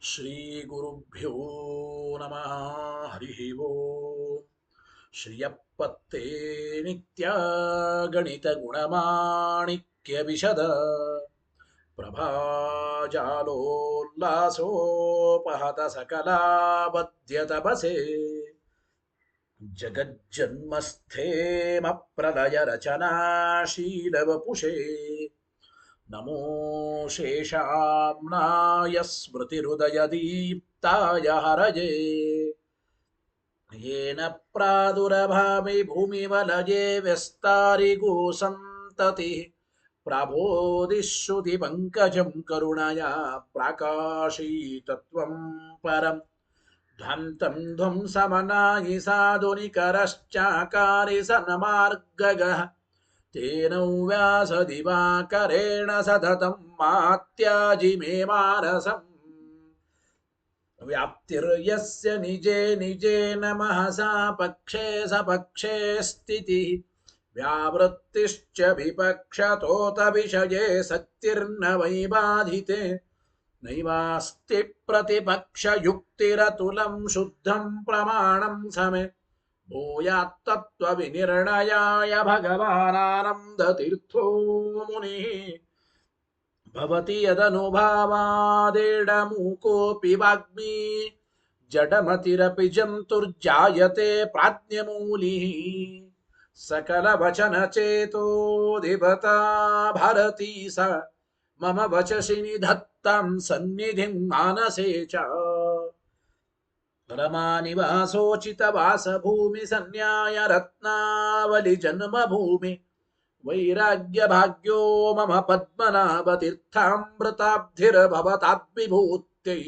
ಶ್ರೀಗುರುಭ್ಯೋ ನಮಃ. ಹರಿ ಓಂ. ಶ್ರಿಯಪ್ಪತ್ತೇ ನಿತ್ಯ ಗಣಿತ ಗುಣಮಾಣಿಕ್ಯ ವಿಶದ ಪ್ರಭಾಜಾಲೋಲ್ಲಾಸೋಪಹತ ಸಕಲಾಬದ್ಯ ತಪಸೆ ಜಗಜ್ಜನ್ಮಸ್ಥೇಮ ಪ್ರಲಯ ರಚನಾಶೀಲವಪುಷೇ ನಮೋ ಶೇಷಾಮ್ನಾಯ ಸ್ಮೃತಿಹೃದಯದೀಪ್ತಾಯ ಹರಯೇ येन प्रादुरभामि भूमिमलये व्यस्तारिगो सन्ततिः प्राबोधिश्रुतिपङ्कजं करुणया प्राकाशीतत्वं परम् ध्वन्तं ध्वंसमनायि साधुनिकरश्चाकारि सन्मार्गगः तेन व्यासदिवाकरेण सततं मात्याजि मे मानसम् व्याप्तिर्यस्य निजे निजे नमः सा पक्षे सपक्षे स्थितिः व्यावृत्तिश्च विपक्षतोत विषये सक्तिर्न वै बाधिते नैवास्ति प्रतिपक्षयुक्तिरतुलं शुद्धं प्रमाणं समे भूयात्तत्त्वविनिर्णयाय भगवानानन्दतीर्थो मुनिः भवति यदनुभावादेडमूकोऽपि वाग्मी जडमतिरपि जन्तुर्जायते प्राज्ञमूलिः सकलवचनचेतो देवता भारती सा मम वचसि निधत्तां सन्निधिं मानसे च रमानिवासोचितवासभूमि सन्न्याय रत्नावलि जन्मभूमि वैराग्यभाग्यो मम पद्मनाभतीर्थामृताब्धिर्भवताद्विभूत्यै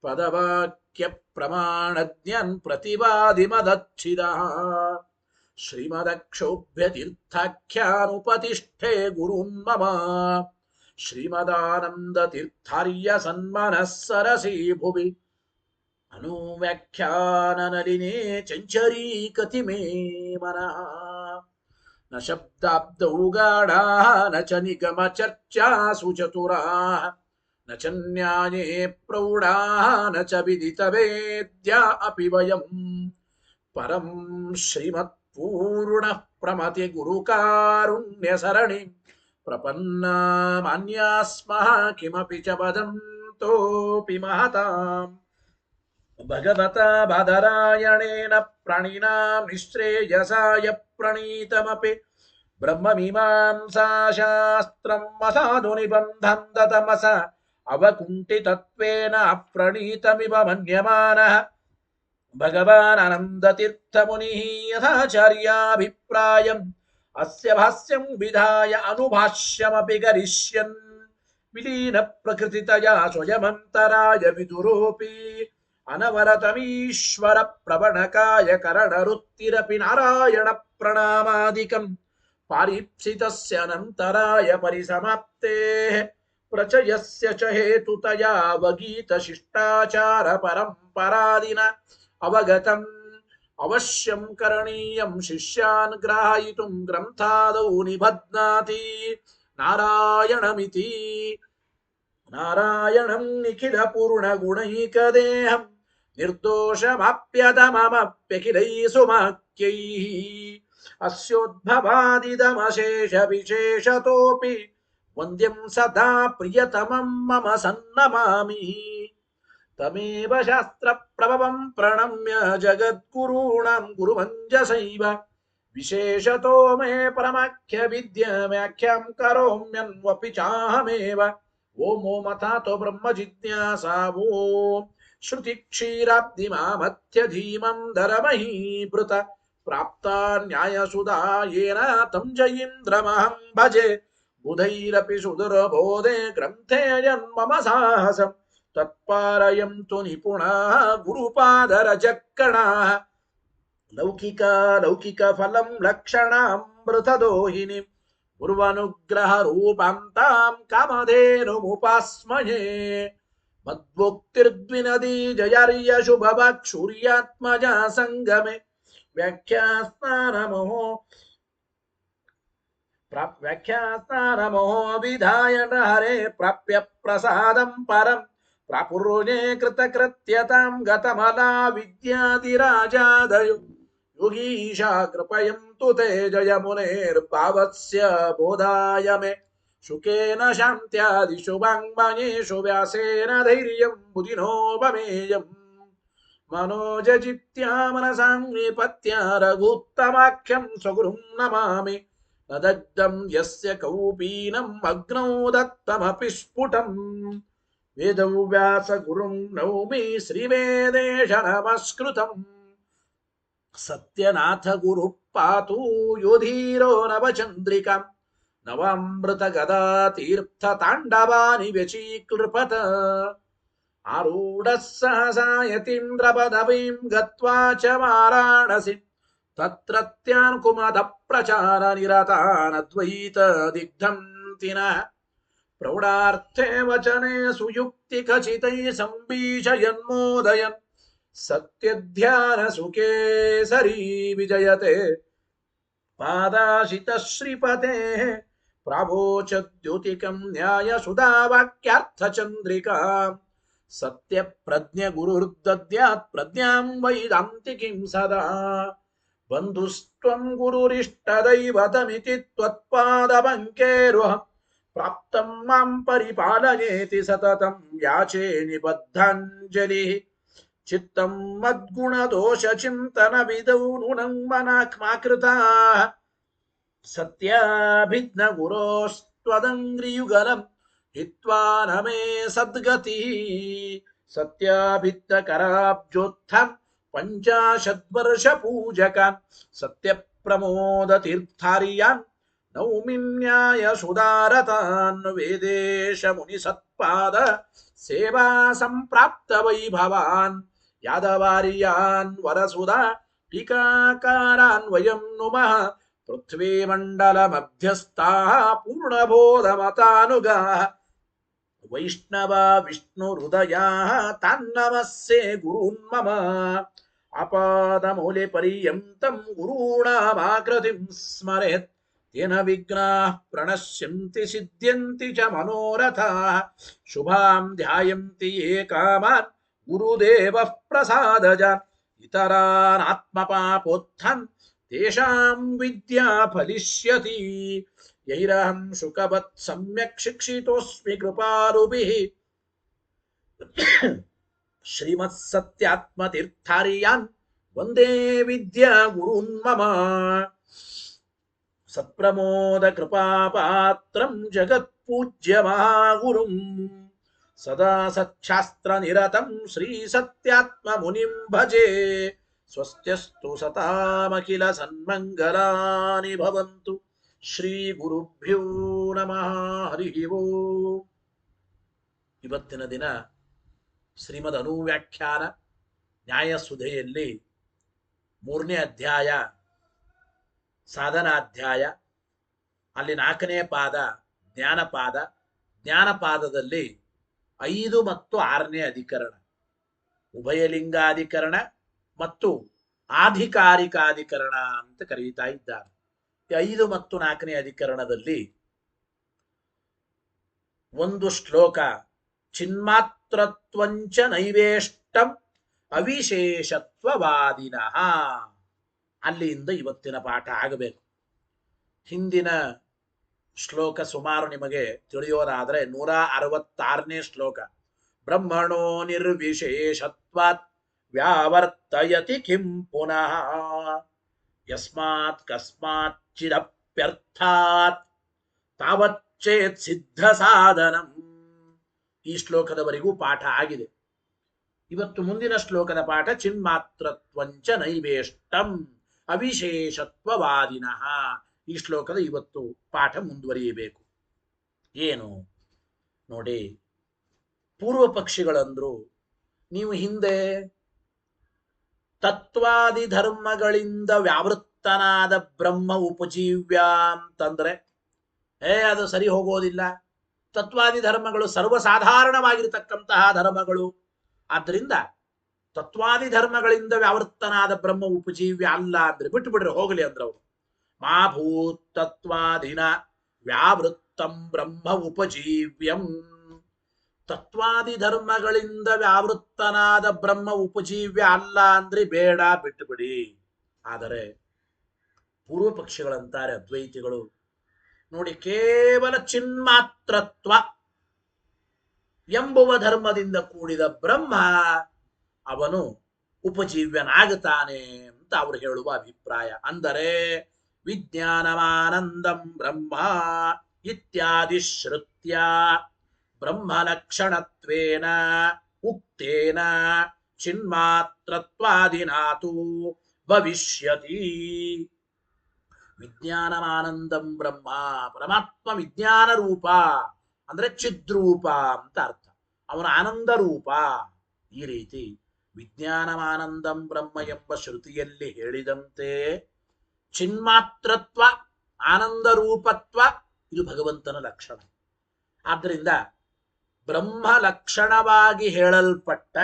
पदवाक्यप्रमाणज्ञन् प्रतिवादिमदच्छिदः श्रीमदक्षोभ्यतीर्थाख्यानुपतिष्ठे गुरुन् मम श्रीमदानन्दतीर्थार्य सन्मनः सरसि भुवि अनुव्याख्याननलिने चञ्चरीकति मे मनः न शब्दाब्दौ गाढाः न च निगमचर्चासु चतुराः न च न्याये प्रौढाः न च विदितवेद्या अपि वयम् परं श्रीमत्पूर्णः प्रमति गुरुकारुण्यसरणि प्रपन्ना मान्या स्मः किमपि च वदन्तोऽपि महताम् भगवता बादरायणेन प्रणिनां निःश्रेयसाय प्रणीतमपि ब्रह्ममीमांसाशास्त्रम् असाधुनिबन्धं दतमस अवकुण्ठितत्वेन अप्रणीतमिव मन्यमानः भगवान् आनन्दतीर्थमुनिः यथाचार्याभिप्रायम् अस्य भाष्यं विधाय अनुभाष्यमपि करिष्यन् विलीनप्रकृतितया स्वयमन्तराय विदुरोऽपि अनवरतमीश्वर प्रवणकाय करणरुत्तिरपि नारायण प्रणामादिकम् पारीप्सितस्य अनन्तराय परिसमाप्तेः प्रचयस्य च हेतुतया अवगीत शिष्टाचार परम्परादिना अवगतम् अवश्यं करणीयं शिष्यान् ग्राहयितुं ग्रन्थादौ निबध्नाति नारायणमिति नारायणं निखिलपूर्णगुणैकदेहं निर्दोषमाप्यतममप्यखिलैः सुमाख्यैः अस्योद्भवादिदमशेषविशेषतोऽपि वन्द्यं सदा प्रियतमं मम सन्नमामि तमेव शास्त्रप्रभवं प्रणम्य जगद्गुरूणां गुरुमञ्जसैव विशेषतो मे परमाख्यविद्याव्याख्यां करोम्यन्वपि चाहमेव ओमो मथातो ब्रह्म जिज्ञासा ओम श्रुति क्षीराब्धिमामथ्यधीमं धरमहीभृत प्राप्ता न्यायसुधा येन तं जयीन्द्रमहं भजे बुधैरपि सुदुर्बोधे ग्रन्थे जन्मम साहसम् तत्पारयन्तु निपुणाः गुरुपादरजक्कणाः लौकिक फलं लक्षणामृतदोहिनीम् पूर्वानुग्रह रूपान्तां कामधेनुमुपास्महे मद्भुक्तिर्द्विनदी जयार्य शुभवाक्शूर्यात्मजा संगमे व्याख्यास्नानमो विधाय हरे प्राप्य प्रसादं परं ಪ್ರಾಪುರ್ಯೇ ಕೃತಕೃತ್ಯತಾಂ ಗತಮಲಾ ವಿದ್ಯಾದಿರಾಜಾದಯೋ ಯೋಗೀಶಾ ಕೃಪಯಂತು ತೇ ಜಯ ಮುನೇರ್ಭಾವಸ್ಯ ಬೋಧಾಯ ಮೇ ಶುಕೇನ ಶಾಂತ್ಯಾದಿಷು ವಾङ्ಮಯೇಷು ವ್ಯಾಸೇನ ಧೈರ್ಯಂ ಬುಧಿನೋಪಮೇಯಂ मनोजजित्या मनसां निपत्या रघुत्तमाख्यं स्वगुरुं नमामि न दग्धं यस्य कौपीनम् अग्नौ दत्तमपि स्फुटम् वेदव्यासगुरुं नौमि श्रीवेदेश नमस्कृतम् सत्यनाथ गुरुः पातु योधीरो नवचन्द्रिकां नवामृतगदा तीर्थताण्डवानि व्यचीकृपत आरूढः सहसा यतीन्द्रपदवीं गत्वा च वाराणसी तत्रत्यान् कुमतप्रचारनिरतानद्वैतदिग्धं तिनः प्रौढार्थे वचने सुयुक्तिखचितैः सम्बीजयन्मोदयन् सत्यध्यानसुकेसरी विजयते पादाशितश्रीपतेः प्रावोचद्युतिकं न्यायसुधावाक्यार्थचन्द्रिकाम् सत्यप्रज्ञ गुरुर्दद्यात् प्रज्ञां वैदान्तिकीं सदा बन्धुस्त्वं गुरुरिष्टदैवतमिति त्वत्पादपङ्केरुह प्राप्तं मां परिपालयेति सततं याचे निबद्धाञ्जलिः चित्तं मद्गुणदोषचिन्तनविदौ नूनं मनाक्माकृताः सत्याभिज्ञ गुरोस्त्वदङ्घ्रियुगलम् हित्वा न मे सद्गतिः सत्याभित्तकराब्जोत्थान् पञ्चाशद्वर्षपूजकान् सत्यप्रमोदतीर्थार्यान् नौमिन्यायसुधारतान् वेदेश मुनिसत्पाद सेवा सम्प्राप्त वैभवान् यादवार्यान् वरसुधा टीकाकारान् वयं नुमः पृथ्वीमण्डलमध्यस्थाः पूर्णबोधमतानुगाः वैष्णवा विष्णुहृदयाः तान्नमस्ये गुरून् मम आपादमौलिपर्यन्तं गुरूणामाकृतिं स्मरेत् तेन विघ्नाः प्रणश्यन्ति सिद्ध्यन्ति च मनोरथाः शुभां ध्यायन्ति ये कामान् गुरुदेवः प्रसादजान् इतरान् आत्मपापोत्थान् तेषां विद्या फलिष्यति यैरहं शुकवत् सम्यक् शिक्षितोऽस्मि कृपालुभिः श्रीमत्सत्यात्मतीर्थार्यान् वन्दे विद्या गुरून् मम सत्प्रमोद कृपापात्रं जगत्पूज्यमहागुरुं सदा सच्छास्त्रनिरतं श्रीसत्यात्ममुनिं भजे स्वस्त्यस्तु सतामखिल सन्मङ्गलानि भवन्तु ಶ್ರೀ ಗುರುಭ್ಯೋ ನಮಃ ಹರಿ ಓಂ. ಇವತ್ತಿನ ದಿನ ಶ್ರೀಮದ್ ಅನುವ್ಯಾಖ್ಯಾನ ನ್ಯಾಯಸುಧೆಯಲ್ಲಿ 3ನೇ ಅಧ್ಯಾಯ ಸಾಧನಾಧ್ಯಾಯ, ಅಲ್ಲಿ 4ನೇ ಪಾದ ಜ್ಞಾನಪಾದ, ಜ್ಞಾನಪಾದದಲ್ಲಿ 5 ಮತ್ತು 6ನೇ ಅಧಿಕರಣ, ಉಭಯಲಿಂಗಾಧಿಕರಣ ಮತ್ತು ಆಧಿಕಾರಿಕಾಧಿಕರಣ ಅಂತ ಕರೀತಾ ಇದ್ದಾರೆ. 5 ಮತ್ತು 4ನೇ ಅಧಿಕರಣದಲ್ಲಿ ಒಂದು ಶ್ಲೋಕ ಚಿನ್ಮಾತ್ರತ್ವಂಚ ನೈವೇಷ್ಟಂ ಅವಿಶೇಷತ್ವವಾದಿನಃ, ಅಲ್ಲಿಂದ ಇವತ್ತಿನ ಪಾಠ ಆಗಬೇಕು. ಹಿಂದಿನ ಶ್ಲೋಕ ಸುಮಾರು ನಿಮಗೆ ತಿಳಿಯೋದಾದರೆ 166ನೇ ಶ್ಲೋಕ, ಬ್ರಹ್ಮಣೋ ನಿರ್ವಿಶೇಷತ್ವಾತ್ ವ್ಯಾವರ್ತಯತಿ ಕಿಂ ಪುನಃ ಯಸ್ಮಾತ್ ಕಸ್ಮಾತ್ ಚಿದಪ್ಯರ್ಥಾತ್ ತಾವಚ್ಚೇತ್ ಸಿದ್ಧ ಸಾಧನಂ. ಈ ಶ್ಲೋಕದವರೆಗೂ ಪಾಠ ಆಗಿದೆ. ಇವತ್ತು ಮುಂದಿನ ಶ್ಲೋಕದ ಪಾಠ ಚಿನ್ಮಾತ್ರತ್ವಂಚ ನೈವೇಷ್ಟಂ ಅವಿಶೇಷತ್ವವಾದಿನಃ. ಈ ಶ್ಲೋಕದ ಇವತ್ತು ಪಾಠ ಮುಂದುವರಿಯಬೇಕು. ಏನು ನೋಡಿ, ಪೂರ್ವ ಪಕ್ಷಿಗಳಂದ್ರು ನೀವು ಹಿಂದೆ ತತ್ವಾದಿ ಧರ್ಮಗಳಿಂದ ವ್ಯಾವೃತ್ತನಾದ ಬ್ರಹ್ಮ ಉಪಜೀವ್ಯ ಅಂತಂದ್ರೆ ಅದು ಸರಿ ಹೋಗೋದಿಲ್ಲ. ತತ್ವಾದಿ ಧರ್ಮಗಳು ಸರ್ವಸಾಧಾರಣವಾಗಿರತಕ್ಕಂತಹ ಧರ್ಮಗಳು. ಆದ್ದರಿಂದ ತತ್ವಾದಿ ಧರ್ಮಗಳಿಂದ ವ್ಯಾವೃತ್ತನಾದ ಬ್ರಹ್ಮ ಉಪಜೀವ್ಯ ಅಲ್ಲ ಅಂದ್ರೆ ಬಿಟ್ಟು ಬಿಡ್ರಿ, ಹೋಗಲಿ ಅಂದ್ರವರು. ಮಾ ಭೂತ್ ತತ್ವಾದಿನ ವ್ಯಾವೃತ್ತಂ ಬ್ರಹ್ಮ ಉಪಜೀವ್ಯಂ. ತತ್ವಾದಿ ಧರ್ಮಗಳಿಂದ ವ್ಯಾವೃತ್ತನಾದ ಬ್ರಹ್ಮ ಉಪಜೀವ್ಯ ಅಲ್ಲ ಅಂದ್ರೆ ಬೇಡ, ಬಿಟ್ಟುಬಿಡಿ. ಆದರೆ ಪೂರ್ವ ಪಕ್ಷಿಗಳಂತಾರೆ ಅದ್ವೈತಿಗಳು, ನೋಡಿ, ಕೇವಲ ಚಿನ್ಮಾತ್ರತ್ವ ಎಂಬುವ ಧರ್ಮದಿಂದ ಕೂಡಿದ ಬ್ರಹ್ಮ ಅವನು ಉಪಜೀವ್ಯನಾಗುತ್ತಾನೆ ಅಂತ ಅವರು ಹೇಳುವ ಅಭಿಪ್ರಾಯ. ಅಂದರೆ ವಿಜ್ಞಾನಮಾನಂದಂ ಬ್ರಹ್ಮ ಇತ್ಯಾದಿ ಶ್ರುತ್ಯ ಬ್ರಹ್ಮಲಕ್ಷಣತ್ವೇನ ಉಕ್ತೇನ ಚಿನ್ಮಾತ್ರತ್ವಾದಿನಾತು ಭವಿಷ್ಯತಿ. ವಿಜ್ಞಾನಮಾನಂದಂ ಬ್ರಹ್ಮ, ಪರಮಾತ್ಮ ವಿಜ್ಞಾನ ರೂಪ ಅಂದ್ರೆ ಚಿದ್ರೂಪ ಅಂತ ಅರ್ಥ, ಅವನ ಆನಂದ ರೂಪ. ಈ ರೀತಿ ವಿಜ್ಞಾನಮಾನಂದಂ ಬ್ರಹ್ಮ ಎಂಬ ಶ್ರುತಿಯಲ್ಲಿ ಹೇಳಿದಂತೆ ಚಿನ್ಮಾತ್ರತ್ವ, ಆನಂದ ರೂಪತ್ವ ಇದು ಭಗವಂತನ ಲಕ್ಷಣ. ಆದ್ದರಿಂದ ಬ್ರಹ್ಮ ಲಕ್ಷಣವಾಗಿ ಹೇಳಲ್ಪಟ್ಟ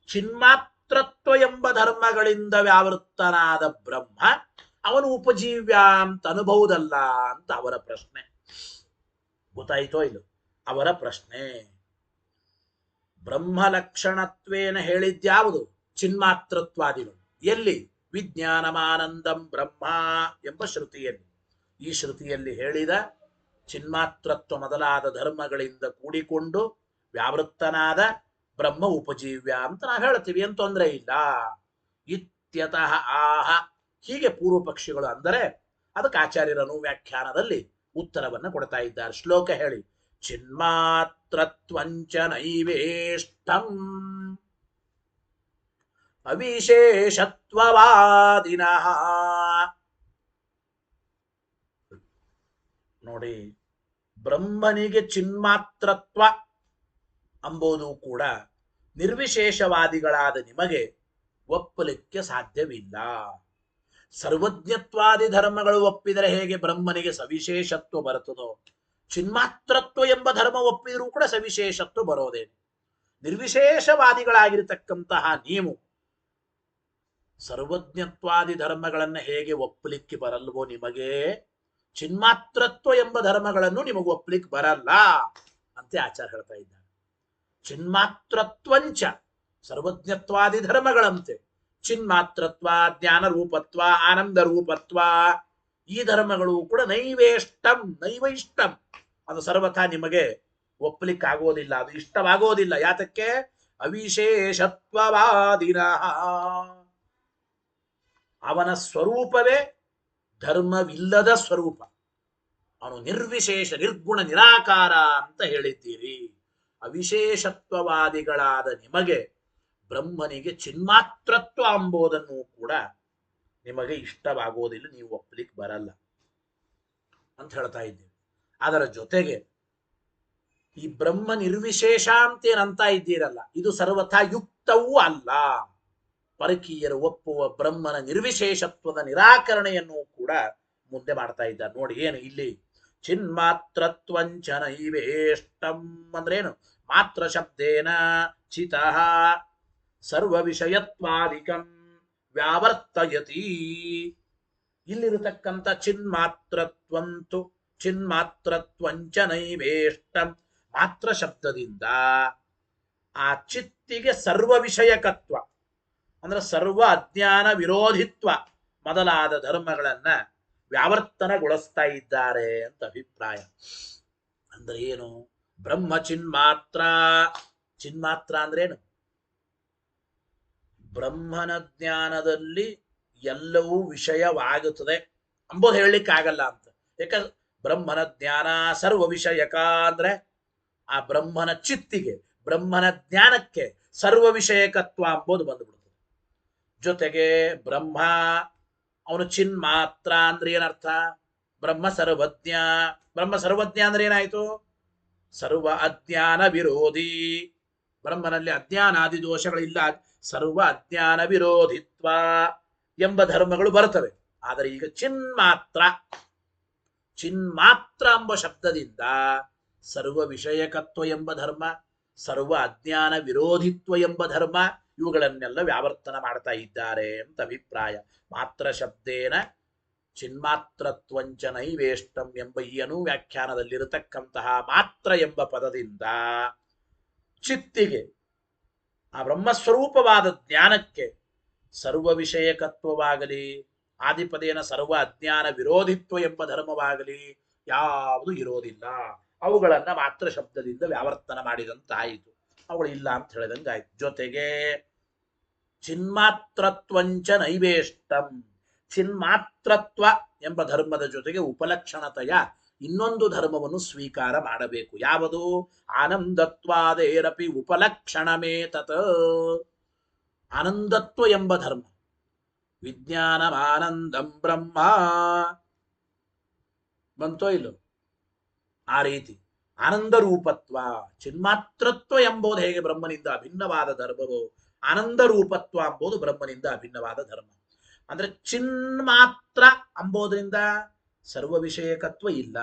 ಚಿನ್ಮಾತ್ರತ್ವ ಎಂಬ ಧರ್ಮಗಳಿಂದ ವ್ಯಾವೃತ್ತನಾದ ಬ್ರಹ್ಮ ಅವನು ಉಪಜೀವ್ಯ ಅಂತ ಅನುಭವದಲ್ಲ ಅಂತ ಅವರ ಪ್ರಶ್ನೆ. ಗೊತ್ತಾಯಿತೋ ಇದು ಅವರ ಪ್ರಶ್ನೆ. ಬ್ರಹ್ಮ ಲಕ್ಷಣತ್ವೇನ ಹೇಳಿದ್ಯಾವುದು? ಚಿನ್ಮಾತ್ರತ್ವಾದಿಗಳು. ಎಲ್ಲಿ? ವಿಜ್ಞಾನಮಾನಂದಂ ಬ್ರಹ್ಮ ಎಂಬ ಶ್ರುತಿಯಲ್ಲಿ. ಈ ಶ್ರುತಿಯಲ್ಲಿ ಹೇಳಿದ ಚಿನ್ಮಾತ್ರತ್ವ ಮೊದಲಾದ ಧರ್ಮಗಳಿಂದ ಕೂಡಿಕೊಂಡು ವ್ಯಾವೃತ್ತನಾದ ಬ್ರಹ್ಮ ಉಪಜೀವ್ಯ ಅಂತ ನಾವು ಹೇಳ್ತೀವಿ, ಏನು ತೊಂದರೆ ಇಲ್ಲ. ಇತ್ಯತಃ ಆಹ, ಹೀಗೆ ಪೂರ್ವ ಪಕ್ಷಿಗಳು ಅಂದರೆ ಅದಕ್ಕೆ ಆಚಾರ್ಯರನು ವ್ಯಾಖ್ಯಾನದಲ್ಲಿ ಉತ್ತರವನ್ನು ಕೊಡ್ತಾ ಇದ್ದಾರೆ. ಶ್ಲೋಕ ಹೇಳಿ. ಚಿನ್ಮಾತ್ರತ್ವಂಚ ನೈವೇಷ್ಟಂ ಅವಿಶೇಷತ್ವವಾದಿನಃ. ನೋಡಿ, ಬ್ರಹ್ಮನಿಗೆ ಚಿನ್ಮಾತ್ರತ್ವ ಅಂಬೋದು ಕೂಡ ನಿರ್ವಿಶೇಷವಾದಿಗಳಾದ ನಿಮಗೆ ಒಪ್ಪಲಿಕ್ಕೆ ಸಾಧ್ಯವಿಲ್ಲ. ಸರ್ವಜ್ಞತ್ವಾದಿ ಧರ್ಮಗಳು ಒಪ್ಪಿದರೆ ಹೇಗೆ ಬ್ರಹ್ಮನಿಗೆ ಸವಿಶೇಷತ್ವ ಬರುತ್ತದೋ, ಚಿನ್ಮಾತ್ರತ್ವ ಎಂಬ ಧರ್ಮ ಒಪ್ಪಿದರೂ ಕೂಡ ಸವಿಶೇಷತ್ವ ಬರೋದೇನು? ನಿರ್ವಿಶೇಷವಾದಿಗಳಾಗಿರತಕ್ಕಂತಹ ನೀವು ಸರ್ವಜ್ಞತ್ವಾದಿ ಧರ್ಮಗಳನ್ನು ಹೇಗೆ ಒಪ್ಪಲಿಕ್ಕೆ ಬರಲ್ವೋ, ನಿಮಗೆ ಚಿನ್ಮಾತ್ರತ್ವ ಎಂಬ ಧರ್ಮಗಳನ್ನು ನಿಮಗೆ ಒಪ್ಪಲಿಕ್ಕೆ ಬರಲ್ಲ ಅಂತ ಆಚಾರ್ಯ ಹೇಳ್ತಾ ಇದ್ದಾರೆ. ಚಿನ್ಮಾತ್ರತ್ವಂಚ, ಸರ್ವಜ್ಞತ್ವಾದಿ ಧರ್ಮಗಳಂತೆ ಚಿನ್ಮಾತ್ರತ್ವ, ಜ್ಞಾನ ರೂಪತ್ವ, ಆನಂದ ರೂಪತ್ವ ಈ ಧರ್ಮಗಳು ಕೂಡ ನೈವೇಷ್ಟಂ, ನೈವೈಷ್ಟಂ, ಅದು ಸರ್ವಥಾ ನಿಮಗೆ ಒಪ್ಪಲಿಕ್ಕಾಗೋದಿಲ್ಲ, ಅದು ಇಷ್ಟವಾಗೋದಿಲ್ಲ. ಯಾತಕ್ಕೆ? ಅವಿಶೇಷತ್ವವಾದಿನ, ಅವನ ಸ್ವರೂಪವೇ ಧರ್ಮವಿಲ್ಲದ ಸ್ವರೂಪ. ಅವನು ನಿರ್ವಿಶೇಷ, ನಿರ್ಗುಣ, ನಿರಾಕಾರ ಅಂತ ಹೇಳಿದ್ದೀರಿ. ಅವಿಶೇಷತ್ವವಾದಿಗಳಾದ ನಿಮಗೆ ಬ್ರಹ್ಮನಿಗೆ ಚಿನ್ಮಾತ್ರತ್ವ ಎಂಬುದನ್ನು ಕೂಡ ನಿಮಗೆ ಇಷ್ಟವಾಗೋದಿಲ್ಲ, ನೀವು ಒಪ್ಪಲಿಕ್ಕೆ ಬರಲ್ಲ ಅಂತ ಹೇಳ್ತಾ ಇದ್ದೀವಿ. ಅದರ ಜೊತೆಗೆ ಈ ಬ್ರಹ್ಮ ನಿರ್ವಿಶೇಷ ಅಂತೇನಂತ ಇದ್ದೀರಲ್ಲ, ಇದು ಸರ್ವಥಾ ಯುಕ್ತವೂ ಅಲ್ಲ. ಪರಕೀಯರು ಒಪ್ಪುವ ಬ್ರಹ್ಮನ ನಿರ್ವಿಶೇಷತ್ವದ ನಿರಾಕರಣೆಯನ್ನು ಕೂಡ ಮುಂದೆ ಮಾಡ್ತಾ ಇದ್ದಾರೆ. ನೋಡಿ ಏನು ಇಲ್ಲಿ, ಚಿನ್ಮಾತ್ರತ್ವಂಚ ನೈವೇಷ್ಟಂ ಅಂದ್ರೇನು? ಮಾತ್ರ ಶಬ್ದೇನ ಚಿತಃ ಸರ್ವ ವಿಷಯತ್ವಾದಿಕಂ ವ್ಯಾವರ್ತಯತಿ. ಇಲ್ಲಿರತಕ್ಕಂಥ ಚಿನ್ಮಾತ್ರತ್ವಂತು ಚಿನ್ಮಾತ್ರತ್ವಂಚ ನೈವೇಷ್ಟಂ, ಮಾತ್ರ ಶಬ್ದದಿಂದ ಆ ಚಿತ್ತಿಗೆ ಸರ್ವ ವಿಷಯಕತ್ವ ಅಂದ್ರೆ ಸರ್ವ ಅಜ್ಞಾನ ವಿರೋಧಿತ್ವ ಮೊದಲಾದ ಧರ್ಮಗಳನ್ನ ವ್ಯಾವರ್ತನಗೊಳಿಸ್ತಾ ಇದ್ದಾರೆ ಅಂತ ಅಭಿಪ್ರಾಯ. ಅಂದ್ರೆ ಏನು? ಬ್ರಹ್ಮ ಚಿನ್ಮಾತ್ರ, ಚಿನ್ಮಾತ್ರ ಅಂದ್ರೇನು? ಬ್ರಹ್ಮನ ಜ್ಞಾನದಲ್ಲಿ ಎಲ್ಲವೂ ವಿಷಯವಾಗುತ್ತದೆ ಅಂಬೋದು ಹೇಳಲಿಕ್ಕಾಗಲ್ಲ ಅಂತ. ಯಾಕಂದ್ರೆ ಬ್ರಹ್ಮನ ಜ್ಞಾನ ಸರ್ವ ವಿಷಯಕ ಅಂದ್ರೆ ಆ ಬ್ರಹ್ಮನ ಚಿತ್ತಿಗೆ, ಬ್ರಹ್ಮನ ಜ್ಞಾನಕ್ಕೆ ಸರ್ವ ವಿಷಯಕತ್ವ ಅಂಬೋದು ಬಂದ್ಬಿಡ್ತದೆ. ಜೊತೆಗೆ ಬ್ರಹ್ಮ ಅವನು ಚಿನ್ಮಾತ್ರ ಅಂದ್ರೆ ಏನರ್ಥ? ಬ್ರಹ್ಮ ಸರ್ವಜ್ಞ. ಬ್ರಹ್ಮ ಸರ್ವಜ್ಞ ಅಂದ್ರೆ ಏನಾಯ್ತು? ಸರ್ವ ಅಜ್ಞಾನ ವಿರೋಧಿ. ಬ್ರಹ್ಮನಲ್ಲಿ ಅಜ್ಞಾನಾದಿ ದೋಷಗಳಿಲ್ಲ, ಸರ್ವ ಅಜ್ಞಾನ ವಿರೋಧಿತ್ವ ಎಂಬ ಧರ್ಮಗಳು ಬರುತ್ತವೆ. ಆದರೆ ಈಗ ಚಿನ್ಮಾತ್ರ, ಚಿನ್ಮಾತ್ರ ಎಂಬ ಶಬ್ದದಿಂದ ಸರ್ವ ವಿಷಯಕತ್ವ ಎಂಬ ಧರ್ಮ, ಸರ್ವ ಅಜ್ಞಾನ ವಿರೋಧಿತ್ವ ಎಂಬ ಧರ್ಮ ಇವುಗಳನ್ನೆಲ್ಲ ವ್ಯಾವರ್ತನ ಮಾಡ್ತಾ ಇದ್ದಾರೆ ಅಂತ ಅಭಿಪ್ರಾಯ. ಮಾತ್ರ ಶಬ್ದೇನ ಚಿನ್ಮಾತ್ರತ್ವಂಚ ನೈವೇಷ್ಟಂ ಎಂಬ ಈ ಅನುವ್ಯಾಖ್ಯಾನದಲ್ಲಿರತಕ್ಕಂತಹ ಮಾತ್ರ ಎಂಬ ಪದದಿಂದ ಚಿತ್ತಿಗೆ, ಆ ಬ್ರಹ್ಮಸ್ವರೂಪವಾದ ಜ್ಞಾನಕ್ಕೆ ಸರ್ವ ವಿಷಯಕತ್ವವಾಗಲಿ ಆದಿಪದೇನ ಸರ್ವ ಅಜ್ಞಾನ ವಿರೋಧಿತ್ವ ಎಂಬ ಧರ್ಮವಾಗಲಿ ಯಾವುದು ಇರೋದಿಲ್ಲ. ಅವುಗಳನ್ನ ಮಾತ್ರ ಶಬ್ದದಿಂದ ವ್ಯಾವರ್ತನ ಮಾಡಿದಂತಾಯಿತು. ಅವುಗಳು ಇಲ್ಲ ಅಂತ ಹೇಳಿದಂಗಾಯ್ತು. ಜೊತೆಗೆ ಚಿನ್ಮಾತ್ರತ್ವಂಚ ನೈವೇಷ್ಟಂ, ಚಿನ್ಮಾತ್ರತ್ವ ಎಂಬ ಧರ್ಮದ ಜೊತೆಗೆ ಉಪಲಕ್ಷಣತೆಯ ಇನ್ನೊಂದು ಧರ್ಮವನ್ನು ಸ್ವೀಕಾರ ಮಾಡಬೇಕು. ಯಾವುದು? ಆನಂದತ್ವಾದೇರಪಿ ಉಪಲಕ್ಷಣಮೇತತ್. ಆನಂದತ್ವ ಎಂಬ ಧರ್ಮ, ವಿಜ್ಞಾನಮಾನಂದಂ ಬ್ರಹ್ಮ ಬಂತೋ ಇಲ್ಲೋ? ಆ ರೀತಿ ಆನಂದ ರೂಪತ್ವ, ಚಿನ್ಮಾತ್ರತ್ವ ಎಂಬುದು ಹೇಗೆ ಬ್ರಹ್ಮನಿಂದ ಅಭಿನ್ನವಾದ ಧರ್ಮವೋ, ಆನಂದ ರೂಪತ್ವ ಎಂಬುದು ಬ್ರಹ್ಮನಿಂದ ಅಭಿನ್ನವಾದ ಧರ್ಮ. ಅಂದ್ರೆ ಚಿನ್ಮಾತ್ರ ಅಂಬೋದ್ರಿಂದ ಸರ್ವ ವಿಷಯಕತ್ವ ಇಲ್ಲ,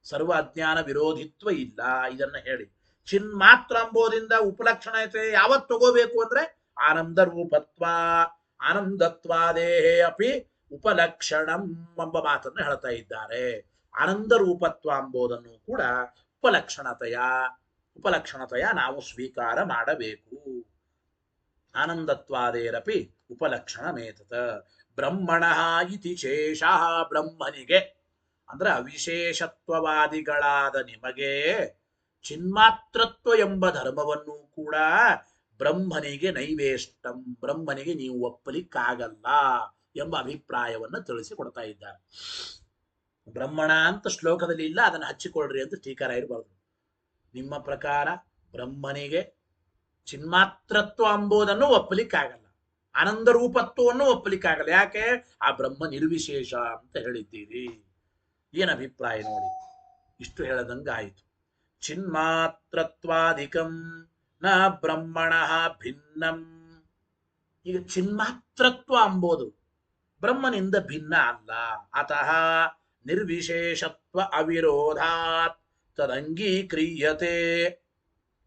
ಸರ್ವ ಅಜ್ಞಾನ ವಿರೋಧಿತ್ವ ಇಲ್ಲ. ಇದನ್ನ ಹೇಳಿ ಚಿನ್ಮಾತ್ರ ಅಂಬೋದಿಂದ ಉಪಲಕ್ಷಣತೆ ಯಾವತ್ ತಗೋಬೇಕು ಅಂದ್ರೆ ಆನಂದ ರೂಪತ್ವ, ಆನಂದತ್ವಾದೇಹೇ ಅಪಿ ಉಪಲಕ್ಷಣಂ ಎಂಬ ಮಾತನ್ನು ಹೇಳ್ತಾ ಇದ್ದಾರೆ. ಆನಂದ ರೂಪತ್ವ ಎಂಬುದನ್ನು ಕೂಡ ಉಪಲಕ್ಷಣತೆಯ ನಾವು ಸ್ವೀಕಾರ ಮಾಡಬೇಕು. ಆನಂದತ್ವಾದೇರಪಿ ಉಪಲಕ್ಷಣಮೇತತ. ಬ್ರಹ್ಮಣ ಇತಿ ಶೇಷ, ಬ್ರಹ್ಮನಿಗೆ ಅಂದ್ರೆ ಅವಿಶೇಷತ್ವವಾದಿಗಳಾದ ನಿಮಗೆ ಚಿನ್ಮಾತ್ರತ್ವ ಎಂಬ ಧರ್ಮವನ್ನು ಕೂಡ ಬ್ರಹ್ಮನಿಗೆ ನೈವೇಷ್ಟಂ, ಬ್ರಹ್ಮನಿಗೆ ನೀವು ಒಪ್ಪಲಿಕ್ಕಾಗಲ್ಲ ಎಂಬ ಅಭಿಪ್ರಾಯವನ್ನು ತಿಳಿಸಿಕೊಡ್ತಾ ಇದ್ದಾರೆ. ಬ್ರಹ್ಮಣ ಅಂತ ಶ್ಲೋಕದಲ್ಲಿ ಇಲ್ಲ, ಅದನ್ನು ಹಚ್ಚಿಕೊಳ್ಳ್ರಿ ಅಂತ ಟೀಕಾರ ಇರಬಾರ್ದು. ನಿಮ್ಮ ಪ್ರಕಾರ ಬ್ರಹ್ಮನಿಗೆ ಚಿನ್ಮಾತ್ರತ್ವ ಎಂಬುದನ್ನು ಒಪ್ಪಲಿಕ್ಕಾಗಲ್ಲ, ಆನಂದ ರೂಪತ್ವವನ್ನು ಒಪ್ಪಲಿಕ್ಕಾಗಲ್ಲ. ಯಾಕೆ? ಆ ಬ್ರಹ್ಮ ನಿರ್ವಿಶೇಷ ಅಂತ ಹೇಳಿದ್ದೀರಿ. ಏನ್ ಅಭಿಪ್ರಾಯ ನೋಡಿ. ಇಷ್ಟು ಹೇಳದಂಗಾಯಿತು. ಚಿನ್ಮಾತ್ರತ್ವಾಧಿಕಂ ನ ಬ್ರಹ್ಮಣ ಭಿನ್ನಂ. ಈಗ ಚಿನ್ಮಾತ್ರತ್ವ ಎಂಬುದು ಬ್ರಹ್ಮನಿಂದ ಭಿನ್ನ ಅಲ್ಲ. ಅತಃ ನಿರ್ವಿಶೇಷತ್ವ ಅವಿರೋಧಾತ್ ತದಂಗೀಕ್ರಿಯತೆ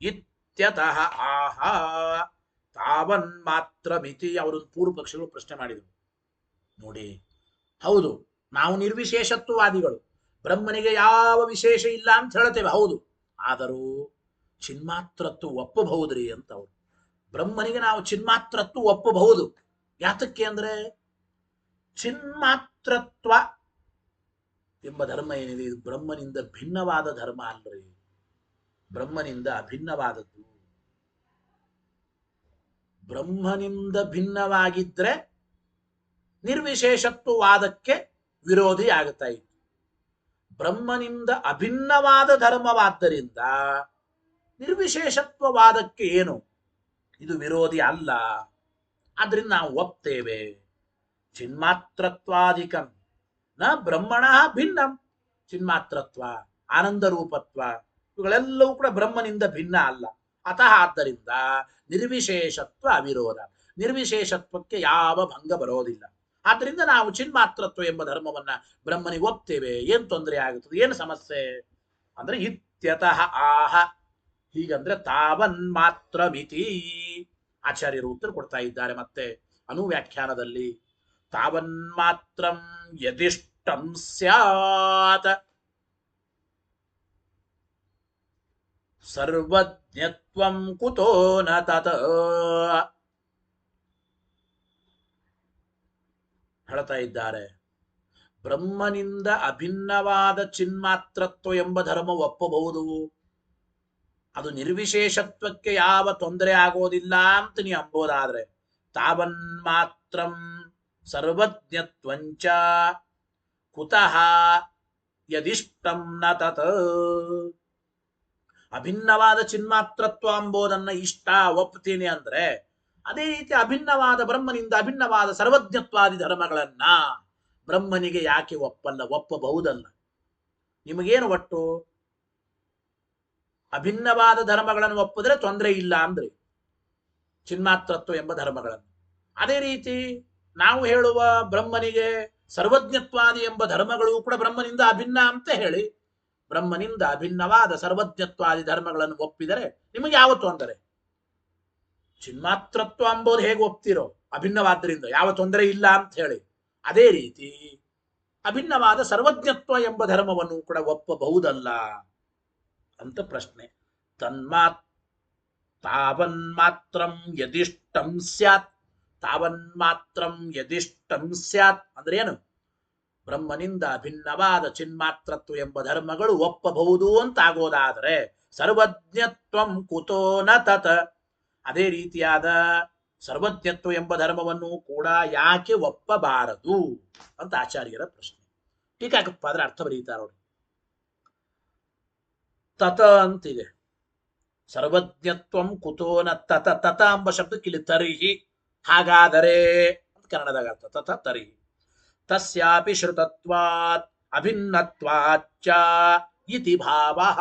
ಇತ್ಯತಃ ಆಹ ತಾವನ್ಮಾತ್ರ ಮಿತಿ. ಅವರೊಂದು ಪೂರ್ವ ಪಕ್ಷಗಳು ಪ್ರಶ್ನೆ ಮಾಡಿದರು ನೋಡಿ. ಹೌದು, ನಾವು ನಿರ್ವಿಶೇಷತ್ವವಾದಿಗಳು, ಬ್ರಹ್ಮನಿಗೆ ಯಾವ ವಿಶೇಷ ಇಲ್ಲ ಅಂತ ಹೇಳ್ತೇವೆ. ಹೌದು, ಆದರೂ ಚಿನ್ಮಾತ್ರತ್ವ ಒಪ್ಪಬಹುದ್ರಿ ಅಂತ ಅವರು. ಬ್ರಹ್ಮನಿಗೆ ನಾವು ಚಿನ್ಮಾತ್ರತ್ವ ಒಪ್ಪಬಹುದು. ಯಾತಕ್ಕೆ ಅಂದ್ರೆ ಚಿನ್ಮಾತ್ರತ್ವ ಎಂಬ ಧರ್ಮ ಏನಿದೆ ಇದು ಬ್ರಹ್ಮನಿಂದ ಭಿನ್ನವಾದ ಧರ್ಮ ಅಲ್ರಿ, ಬ್ರಹ್ಮನಿಂದ ಅಭಿನ್ನವಾದದ್ದು. ಬ್ರಹ್ಮನಿಂದ ಭಿನ್ನವಾಗಿದ್ರೆ ನಿರ್ವಿಶೇಷತ್ವವಾದಕ್ಕೆ ವಿರೋಧಿ ಆಗುತ್ತಾ ಇತ್ತು. ಬ್ರಹ್ಮನಿಂದ ಅಭಿನ್ನವಾದ ಧರ್ಮವಾದ್ದರಿಂದ ನಿರ್ವಿಶೇಷತ್ವವಾದಕ್ಕೆ ಏನು ಇದು ವಿರೋಧಿ ಅಲ್ಲ. ಆದ್ರಿಂದ ನಾವು ಒಪ್ತೇವೆ. ಚಿನ್ಮಾತ್ರತ್ವಾಧಿಕಂ ನ ಬ್ರಹ್ಮಣ ಭಿನ್ನಂ. ಚಿನ್ಮಾತ್ರತ್ವ, ಆನಂದ ರೂಪತ್ವ ಇವುಗಳೆಲ್ಲವೂ ಕೂಡ ಬ್ರಹ್ಮನಿಂದ ಭಿನ್ನ ಅಲ್ಲ. ಅತಃ ಆದ್ದರಿಂದ ನಿರ್ವಿಶೇಷತ್ವ ಅವಿರೋಧ, ನಿರ್ವಿಶೇಷತ್ವಕ್ಕೆ ಯಾವ ಭಂಗ ಬರೋದಿಲ್ಲ. ಆದ್ರಿಂದ ನಾವು ಚಿನ್ಮಾತ್ರತ್ವ ಎಂಬ ಧರ್ಮವನ್ನ ಬ್ರಹ್ಮನಿಗೆ ಒಪ್ತೇವೆ. ಏನ್ ತೊಂದರೆ ಆಗುತ್ತದೆ, ಏನು ಸಮಸ್ಯೆ ಅಂದ್ರೆ ಇತ್ಯತಃ ಆಹ, ಹೀಗಂದ್ರೆ ತಾವನ್ ಮಾತ್ರ ಮಿತಿ. ಆಚಾರ್ಯರು ಉತ್ತರ ಕೊಡ್ತಾ ಇದ್ದಾರೆ ಮತ್ತೆ ಅನುವ್ಯಾಖ್ಯಾನದಲ್ಲಿ. ತಾವನ್ಮಾತ್ರಂ ಯದಿಷ್ಟಂ ಸ್ಯಾತ್ ಸರ್ವಜ್ಞತ್ವಂ ಕುತೋ ನ ತತ್. ಹೇಳ್ತಾ ಇದ್ದಾರೆ, ಬ್ರಹ್ಮನಿಂದ ಅಭಿನ್ನವಾದ ಚಿನ್ಮಾತ್ರತ್ವ ಎಂಬ ಧರ್ಮ ಒಪ್ಪಬಹುದು, ಅದು ನಿರ್ವಿಶೇಷತ್ವಕ್ಕೆ ಯಾವ ತೊಂದರೆ ಆಗೋದಿಲ್ಲ ಅಂತ ನೀ ಅಂಬೋದಾದ್ರೆ, ತಾವನ್ಮಾತ್ರಂ ಸರ್ವಜ್ಞತ್ವಂಚ ಕುತಃ ಯದಿಷ್ಟಂ ನ ತತ್. ಅಭಿನ್ನವಾದ ಚಿನ್ಮಾತ್ರತ್ವ ಎಂಬುದನ್ನ ಇಷ್ಟ ಒಪ್ತೀನಿ ಅಂದ್ರೆ, ಅದೇ ರೀತಿ ಅಭಿನ್ನವಾದ ಬ್ರಹ್ಮನಿಂದ ಅಭಿನ್ನವಾದ ಸರ್ವಜ್ಞತ್ವಾದಿ ಧರ್ಮಗಳನ್ನ ಬ್ರಹ್ಮನಿಗೆ ಯಾಕೆ ಒಪ್ಪಲ್ಲ? ಒಪ್ಪಬಹುದಲ್ಲ. ನಿಮಗೇನು ಒಟ್ಟು ಅಭಿನ್ನವಾದ ಧರ್ಮಗಳನ್ನು ಒಪ್ಪಿದ್ರೆ ತೊಂದರೆ ಇಲ್ಲ ಅಂದ್ರೆ ಚಿನ್ಮಾತ್ರತ್ವ ಎಂಬ ಧರ್ಮಗಳನ್ನು. ಅದೇ ರೀತಿ ನಾವು ಹೇಳುವ ಬ್ರಹ್ಮನಿಗೆ ಸರ್ವಜ್ಞತ್ವಾದಿ ಎಂಬ ಧರ್ಮಗಳು ಕೂಡ ಬ್ರಹ್ಮನಿಂದ ಅಭಿನ್ನ ಅಂತ ಹೇಳಿ ಬ್ರಹ್ಮನಿಂದ ಅಭಿನ್ನವಾದ ಸರ್ವಜ್ಞತ್ವಾದಿ ಧರ್ಮಗಳನ್ನು ಒಪ್ಪಿದರೆ ನಿಮಗೆ ಯಾವ ತೊಂದರೆ? ಚಿನ್ಮಾತ್ರತ್ವ ಎಂಬುದು ಹೇಗೆ ಒಪ್ತಿರೋ ಅಭಿನ್ನವಾದ್ರಿಂದ ಯಾವ ತೊಂದರೆ ಇಲ್ಲ ಅಂತ ಹೇಳಿ, ಅದೇ ರೀತಿ ಅಭಿನ್ನವಾದ ಸರ್ವಜ್ಞತ್ವ ಎಂಬ ಧರ್ಮವನ್ನು ಕೂಡ ಒಪ್ಪಬಹುದಲ್ಲ ಅಂತ ಪ್ರಶ್ನೆ. ತಾವನ್ಮಾತ್ರಂ ಯದಿಷ್ಟಂ ಸ್ಯಾತ್. ತಾವನ್ಮಾತ್ರಂ ಯದಿಷ್ಟಂ ಸ್ಯಾತ್ ಅಂದ್ರೆ ಏನು? ಬ್ರಹ್ಮನಿಂದ ಭಿನ್ನವಾದ ಚಿನ್ಮಾತ್ರತ್ವ ಎಂಬ ಧರ್ಮಗಳು ಒಪ್ಪಬಹುದು ಅಂತಾಗೋದಾದರೆ ಸರ್ವಜ್ಞತ್ವಂ ಕುತೋ ನ ತತ್. ಅದೇ ರೀತಿಯಾದ ಸರ್ವಜ್ಞತ್ವ ಎಂಬ ಧರ್ಮವನ್ನು ಕೂಡ ಯಾಕೆ ಒಪ್ಪಬಾರದು ಅಂತ ಆಚಾರ್ಯರ ಪ್ರಶ್ನೆ. ಟೀಕಾಕಪ್ಪ ಅದ್ರ ಅರ್ಥ ಬರೀತಾರ ಅವರು. ತತ ಅಂತಿದೆ. ಸರ್ವಜ್ಞತ್ವಂ ಕುತೋ ನ ತತ. ತತ ಎಂಬ ಶಬ್ದಕ್ಕೆ ಇಲ್ಲಿ ತರ್ಹಿ, ಹಾಗಾದರೆ ಅಂತ ಕನ್ನಡದಾಗ ಅರ್ಥ. ತತ ತರ್ಹಿ ತಸ್ಯಾಪಿ ಶ್ರುತತ್ವಾತ್ ಅಭಿನ್ನತ್ವಾಚ್ಚ ಇತಿ ಭಾವಃ.